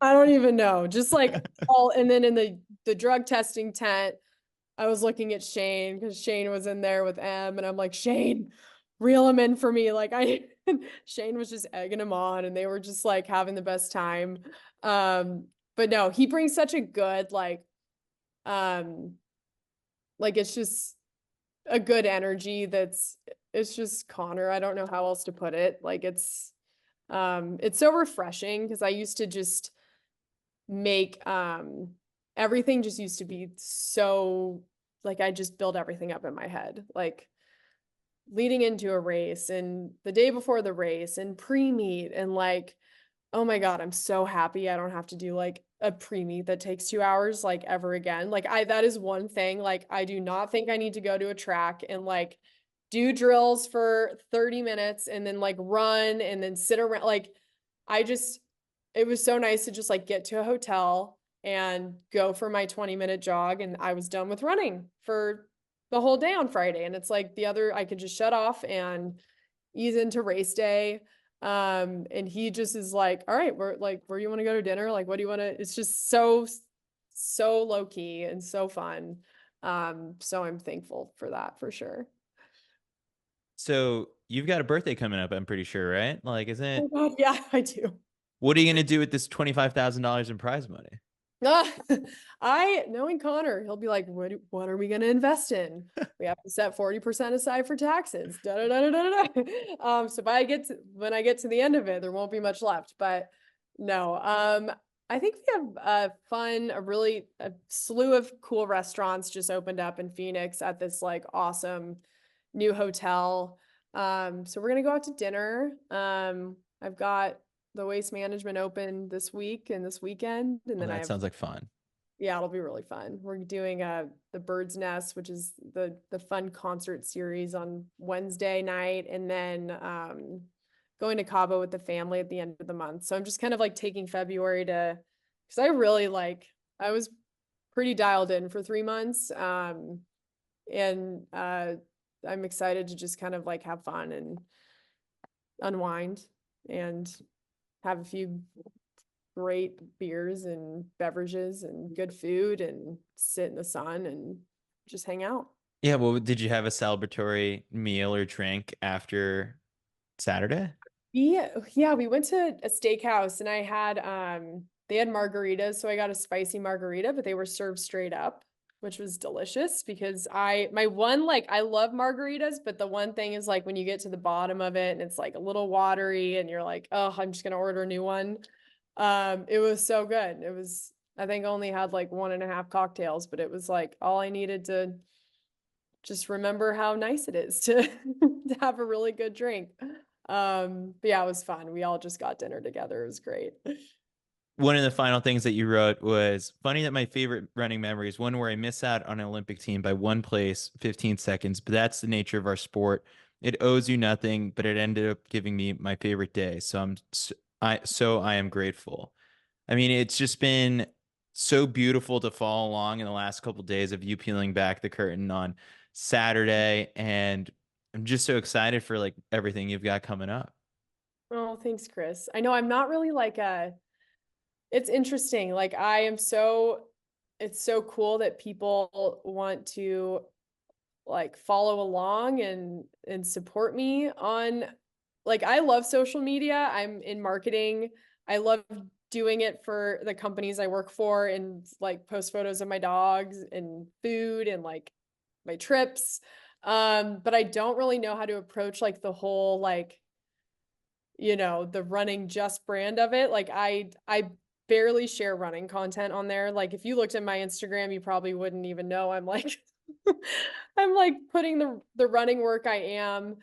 I don't even know. Just like all, and then in the drug testing tent, I was looking at Shane because Shane was in there with M, and I'm like, Shane, reel him in for me. Like Shane was just egging him on, and they were just like having the best time. Um, but no, he brings such a good um, like it's just a good energy. It's just Connor. I don't know how else to put it. Like it's so refreshing because I used to just make everything just used to be so like I just build everything up in my head. Like leading into a race and the day before the race and pre-meet and like, oh my God, I'm so happy I don't have to do like a pre-meet that takes 2 hours like ever again. Like that is one thing. Like I do not think I need to go to a track and like do drills for 30 minutes and then like run and then sit around. Like I just, it was so nice to just like get to a hotel and go for my 20-minute jog. And I was done with running for the whole day on Friday. And it's like the other, I could just shut off and ease into race day. And he just is like, all right, we're like, where do you want to go to dinner? Like, what do you want to, it's just so low key and so fun. So I'm thankful for that for sure. so you've got a birthday coming up, I'm pretty sure, right? Like, isn't Oh it? God, yeah, I do. What are you gonna do with this $25,000 in prize money? Ah, knowing Connor, he'll be like, what are we going to invest in? We have to set 40% aside for taxes. Da, da, da, da, da, da. So when I get to the end of it, there won't be much left, but no, I think we have a slew of cool restaurants just opened up in Phoenix at this like awesome new hotel. So we're going to go out to dinner. I've got the Waste Management open this week and this weekend. And Well, then I that have, sounds like fun. yeah, it'll be really fun. We're doing the Bird's Nest, which is the fun concert series on Wednesday night, and then going to Cabo with the family at the end of the month. So I'm just kind of like taking February to, because I really like, I was pretty dialed in for 3 months. And I'm excited to just kind of like have fun and unwind and have a few great beers and beverages and good food and sit in the sun and just hang out. Yeah, well, did you have a celebratory meal or drink after Saturday? Yeah, we went to a steakhouse and I had they had margaritas, so I got a spicy margarita, but they were served straight up, which was delicious because my one like I love margaritas, but the one thing is like when you get to the bottom of it and it's like a little watery and you're like, oh, I'm just gonna order a new one. It was so good. It was, I think only had like one and a half cocktails, but it was like all I needed to just remember how nice it is to, to have a really good drink. But yeah, it was fun. We all just got dinner together. It was great. One of the final things that you wrote was funny that my favorite running memory is one where I miss out on an Olympic team by one place, 15 seconds, but that's the nature of our sport. It owes you nothing, but it ended up giving me my favorite day. So I am grateful. I mean, it's just been so beautiful to follow along in the last couple of days of you peeling back the curtain on Saturday, and I'm just so excited for like everything you've got coming up. Oh, thanks, Chris. I know I'm not really like it's interesting. Like it's so cool that people want to like follow along and support me on like I love social media. I'm in marketing. I love doing it for the companies I work for and like post photos of my dogs and food and like my trips. But I don't really know how to approach like the whole like, the running just brand of it. Like I barely share running content on there. Like if you looked at my Instagram, you probably wouldn't even know I'm like I'm like putting the running work I am.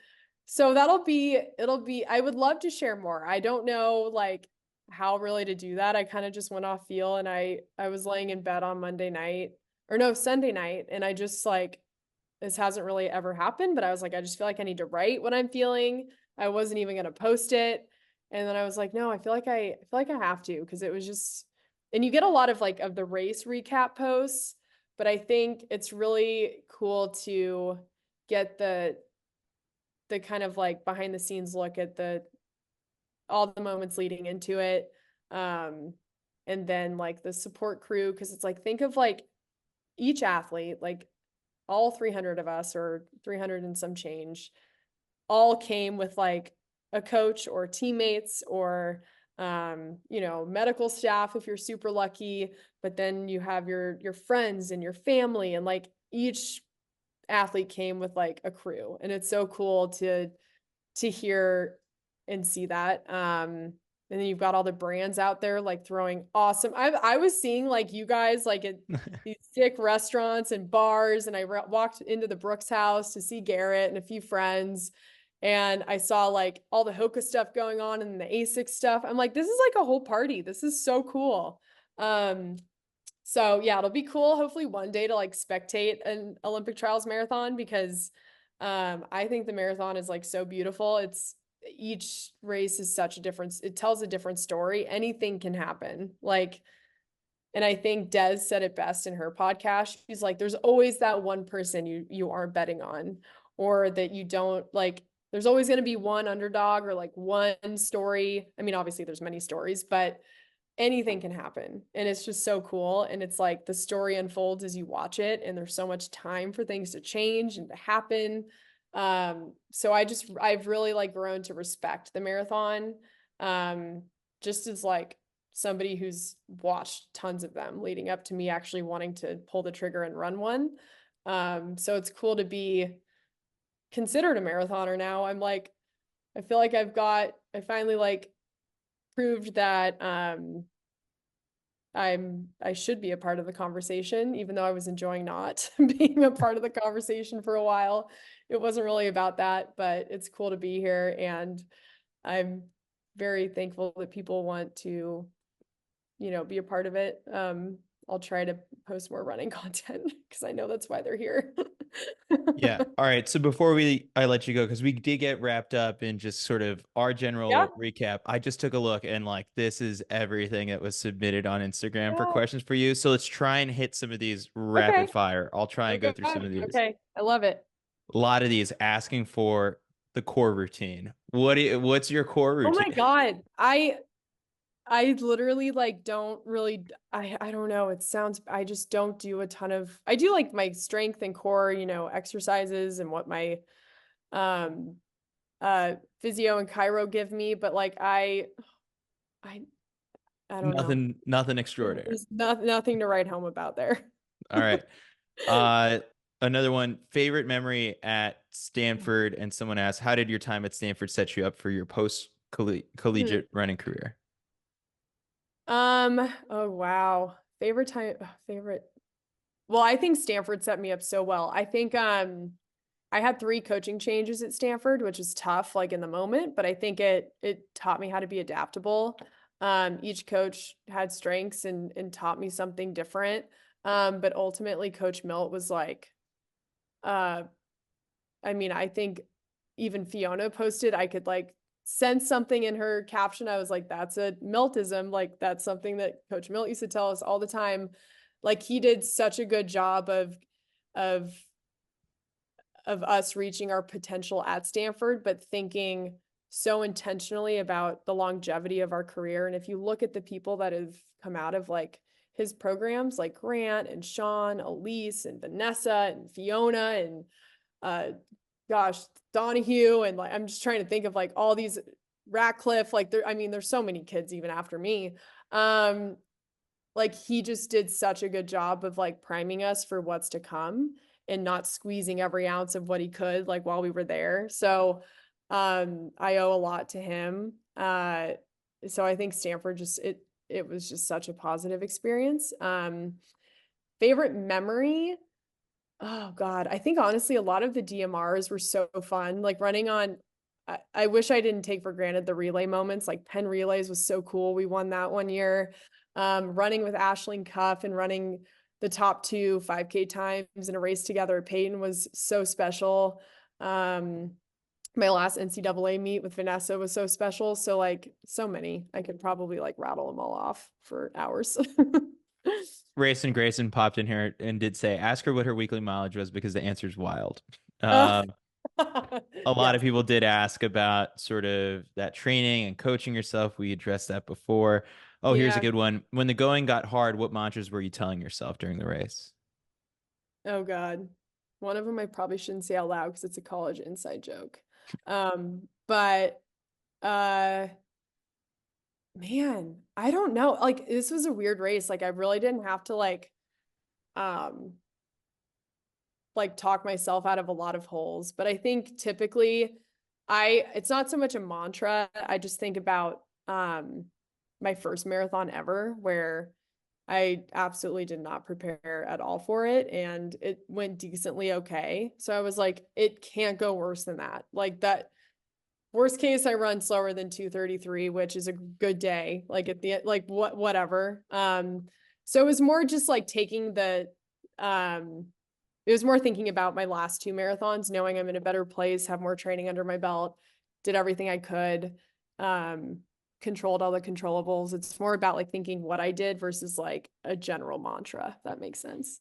So it'll be I would love to share more. I don't know like how really to do that. I kind of just went off feel and I was laying in bed on Monday night or no, Sunday night and I just like this hasn't really ever happened, but I was like I just feel like I need to write what I'm feeling. I wasn't even going to post it. And then I was like, no, I feel like I have to because it was just and you get a lot of like of the race recap posts, but I think it's really cool to get the kind of like behind the scenes look at the all the moments leading into it. And then like the support crew because it's like think of like each athlete, like all 300 of us or 300 and some change all came with like a coach or teammates or medical staff if you're super lucky, but then you have your friends and your family and like each athlete came with like a crew and it's so cool to hear and see that. And then you've got all the brands out there like throwing awesome. I was seeing like you guys like at these sick restaurants and bars, and I walked into the Brooks house to see Garrett and a few friends, and I saw like all the Hoka stuff going on and the ASICS stuff. I'm like, this is like a whole party. This is so cool. So yeah, it'll be cool. Hopefully one day to like spectate an Olympic trials marathon because I think the marathon is like so beautiful. It's each race is such a difference. It tells a different story. Anything can happen. Like, and I think Des said it best in her podcast. She's like, there's always that one person you aren't betting on, or that you don't like. There's always going to be one underdog or like one story. I mean, obviously there's many stories, but anything can happen. And it's just so cool. And it's like the story unfolds as you watch it. And there's so much time for things to change and to happen. So I've really like grown to respect the marathon. Just as like somebody who's watched tons of them leading up to me actually wanting to pull the trigger and run one. So it's cool to be considered a marathoner now. I'm like, I feel like I finally like proved that I should be a part of the conversation, even though I was enjoying not being a part of the conversation for a while. It wasn't really about that, but it's cool to be here, and I'm very thankful that people want to, be a part of it. I'll try to post more running content because I know that's why they're here. Yeah. All right. So before I let you go, because we did get wrapped up in just sort of our Yeah. general recap, I just took a look and like this is everything that was submitted on Instagram for Yeah. questions for you. So let's try and hit some of these Okay. rapid fire. I'll try and go Okay. through some of these. Okay. I love it. A lot of these asking for the core routine. What's your core Oh my routine? God. I literally like don't really I don't know. It sounds I just don't do a ton of I do like my strength and core, exercises and what my um physio and chiro give me, but like I I don't know. Nothing extraordinary. There's nothing to write home about there. All right. Uh, Another one, favorite memory at Stanford, and someone asked, how did your time at Stanford set you up for your post Hmm. collegiate running career? Oh wow. Favorite time, favorite. Well, I think Stanford set me up so well. I think I had 3 coaching changes at Stanford, which is tough, like in the moment, but I think it taught me how to be adaptable. Each coach had strengths and taught me something different. But ultimately, Coach Milt was like, uh, I mean, I think even Fiona posted, I could like sense something in her caption. I was like, that's a Miltism. Like that's something that Coach Milt used to tell us all the time. Like he did such a good job of of us reaching our potential at Stanford, but thinking so intentionally about the longevity of our career. And if you look at the people that have come out of like his programs, like Grant and Sean, Elise and Vanessa and Fiona and uh gosh, Donahue, and like I'm just trying to think of like all these Ratcliffe, like there, I mean, there's so many kids even after me. Like he just did such a good job of like priming us for what's to come. and not squeezing every ounce of what he could, like while we were there. So, I owe a lot to him. So I think Stanford it was just such a positive experience. Favorite memory? Oh God, I think honestly a lot of the DMRs were so fun. Like running on, I wish I didn't take for granted the relay moments. Like Penn Relays was so cool. We won that one year. Running with Ashling Cuff and running the top two 5K times in a race together at Peyton was so special. My last NCAA meet with Vanessa was so special. So like so many, I could probably like rattle them all off for hours. Rayson Grayson popped in here and did say, ask her what her weekly mileage was because the answer is wild. Uh, A lot of yes. people did ask about sort of that training and coaching yourself. We addressed that before. Oh, here's a Yeah. good one. When the going got hard, what mantras were you telling yourself during the race? Oh God. One of them I probably shouldn't say out loud because it's a college inside joke. But uh man, I don't know. Like this was a weird race. Like I really didn't have to um talk myself out of a lot of holes. But I think typically it's not so much a mantra. I just think about my first marathon ever where I absolutely did not prepare at all for it and it went decently okay. So I was like, it can't go worse than that. Like that worst case, I run slower than 2:33, which is a good day. Like at the like whatever. So it was more just like taking the it was more thinking about my last two marathons, knowing I'm in a better place, have more training under my belt, did everything I could, controlled all the controllables. It's more about like thinking what I did versus like a general mantra, if that makes sense.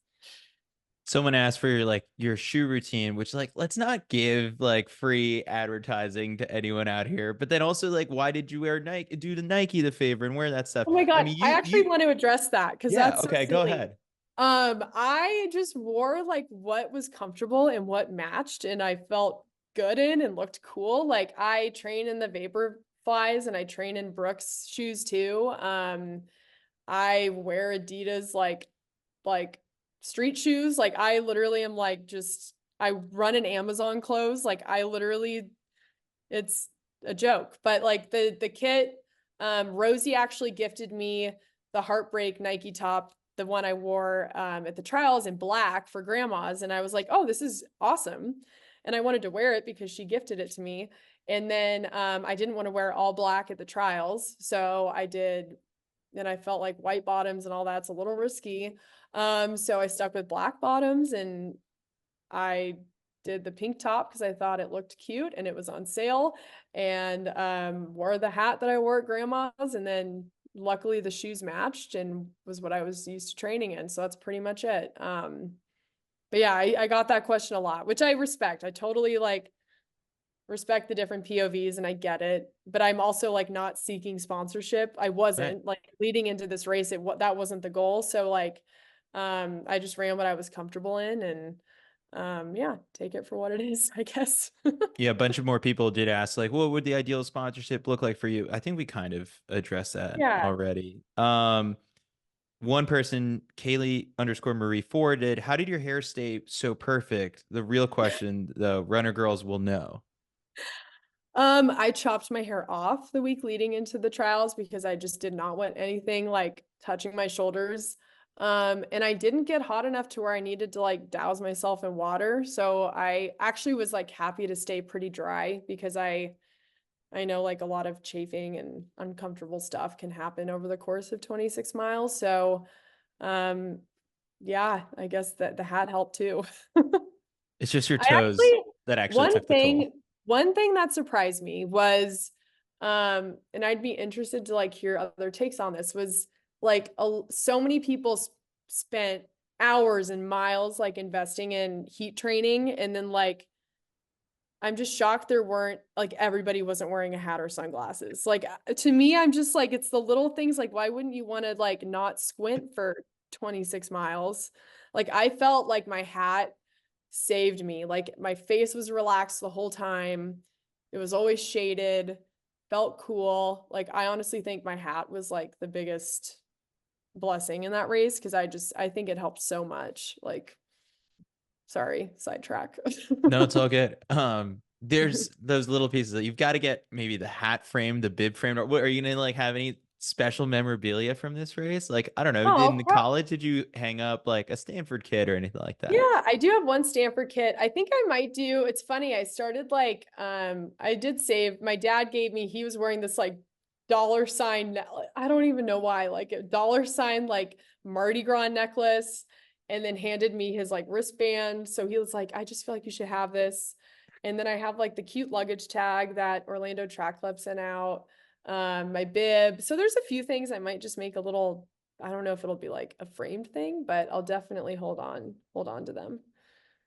Someone asked for your shoe routine, which like let's not give like free advertising to anyone out here. But then also like why did you wear Nike, do the Nike the favor and wear that stuff? Oh my I God, mean, I actually you want to address that because yeah, that's so okay, go silly. ahead. I just wore like what was comfortable and what matched, and I felt good in and looked cool. Like I train in the Vapor Flies and I train in Brooks shoes too. I wear Adidas like street shoes. Like I literally am like just I run in Amazon clothes. Like I literally it's a joke. But like the kit, Rosie actually gifted me the Heartbreak Nike top, the one I wore at the trials in black for grandma's. And I was like, oh, this is awesome. And I wanted to wear it because she gifted it to me. And then I didn't want to wear all black at the trials. So I did, and I felt like white bottoms and all that's a little risky. So I stuck with black bottoms and I did the pink top because I thought it looked cute and it was on sale, and wore the hat that I wore at grandma's, and then luckily the shoes matched and was what I was used to training in. So that's pretty much it. But yeah, I got that question a lot, which I respect. I totally like respect the different POVs and I get it, but I'm also like not seeking sponsorship. I Right. wasn't like leading into this race. That wasn't the goal. So like, I just ran what I was comfortable in and, yeah, take it for what it is, I guess. Yeah, a bunch of more people did ask, like, what would the ideal sponsorship look like for you? I think we kind of addressed that Yeah. already. One person, Kaylee_Marie forwarded, how did your hair stay so perfect? The real question, the runner girls will know. I chopped my hair off the week leading into the trials because I just did not want anything like touching my shoulders. And I didn't get hot enough to where I needed to like douse myself in water. So I actually was like happy to stay pretty dry because I know like a lot of chafing and uncomfortable stuff can happen over the course of 26 miles. So, um, yeah, I guess that the hat helped too. It's just your I toes actually that actually one took the thing toll. one thing that surprised me was and I'd be interested to like hear other takes on this was like so many people spent hours and miles like investing in heat training and then like I'm just shocked there weren't like everybody wasn't wearing a hat or sunglasses. Like to me I'm just like it's the little things like why wouldn't you want to like not squint for 26 miles? Like I felt like my hat saved me. Like my face was relaxed the whole time. It was always shaded, felt cool. Like I honestly think my hat was like the biggest blessing in that race because I think it helped so much. Like Sorry, sidetrack. No, it's all good. There's those little pieces that you've got to get, maybe the hat frame, the bib frame. Or what, are you gonna like have any special memorabilia from this race? Like, I don't know, Oh, in the college, did you hang up like a Stanford kit or anything like that? yeah, I do have one Stanford kit. I think I might do. It's funny. I started like I did save. My dad gave me, he was wearing this like dollar sign I don't even know why, like a dollar sign like Mardi Gras necklace, and then handed me his like wristband. So he was like, I just feel like you should have this. And then I have like the cute luggage tag that Orlando Track Club sent out, my bib. So there's a few things I might just make a little, I don't know if it'll be like a framed thing, but I'll definitely hold on to them.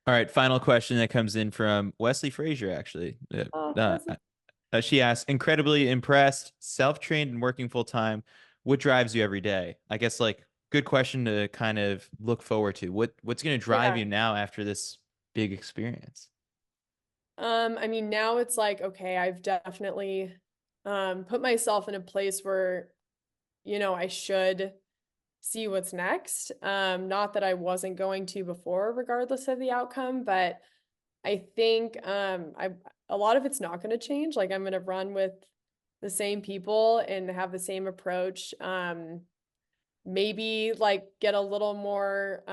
All right, final question that comes in from Wesley Frazier, actually. Oh, Uh, was it? she asks, incredibly impressed, self-trained and working full time. What drives you every day? I guess like good question to kind of look forward to. What's going to drive Yeah. you now after this big experience? I mean, now it's like, okay, I've definitely put myself in a place where, I should see what's next. Not that I wasn't going to before, regardless of the outcome, but I think a lot of it's not going to change. Like I'm going to run with the same people and have the same approach. Maybe like get a little more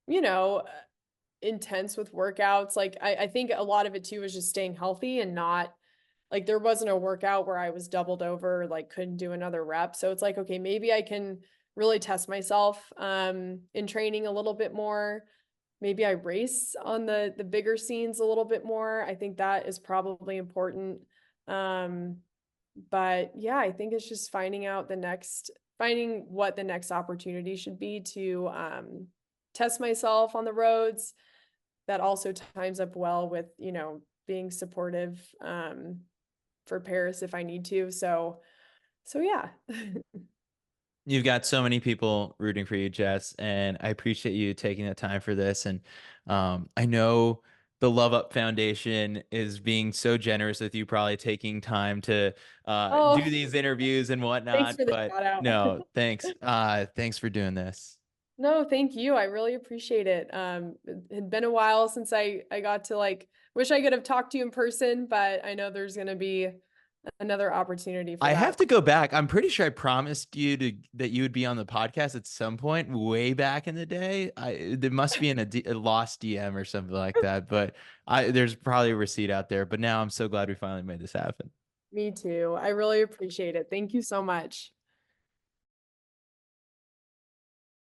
you know, intense with workouts. Like I think a lot of it too was just staying healthy and not like there wasn't a workout where I was doubled over, like couldn't do another rep. So it's like, okay, maybe I can really test myself in training a little bit more. Maybe I race on the bigger scenes a little bit more. I think that is probably important. Um, but yeah, I think it's just finding what the next opportunity should be to test myself on the roads. That also times up well with, being supportive for Paris if I need to. So yeah. You've got so many people rooting for you, Jess, and I appreciate you taking the time for this. And I know the Love Up Foundation is being so generous with you, probably taking time to do Oh, these interviews and thanks whatnot. for the But shout out. no, thanks. Thanks for doing this. No, thank you. I really appreciate it. It had been a while since I got to like wish I could have talked to you in person, but I know there's going to be another opportunity for I that. have to go back. I'm pretty sure I promised you that you would be on the podcast at some point way back in the day. There must be a lost DM or something like that, but there's probably a receipt out there. But now I'm so glad we finally made this happen. Me too. I really appreciate it. Thank you so much.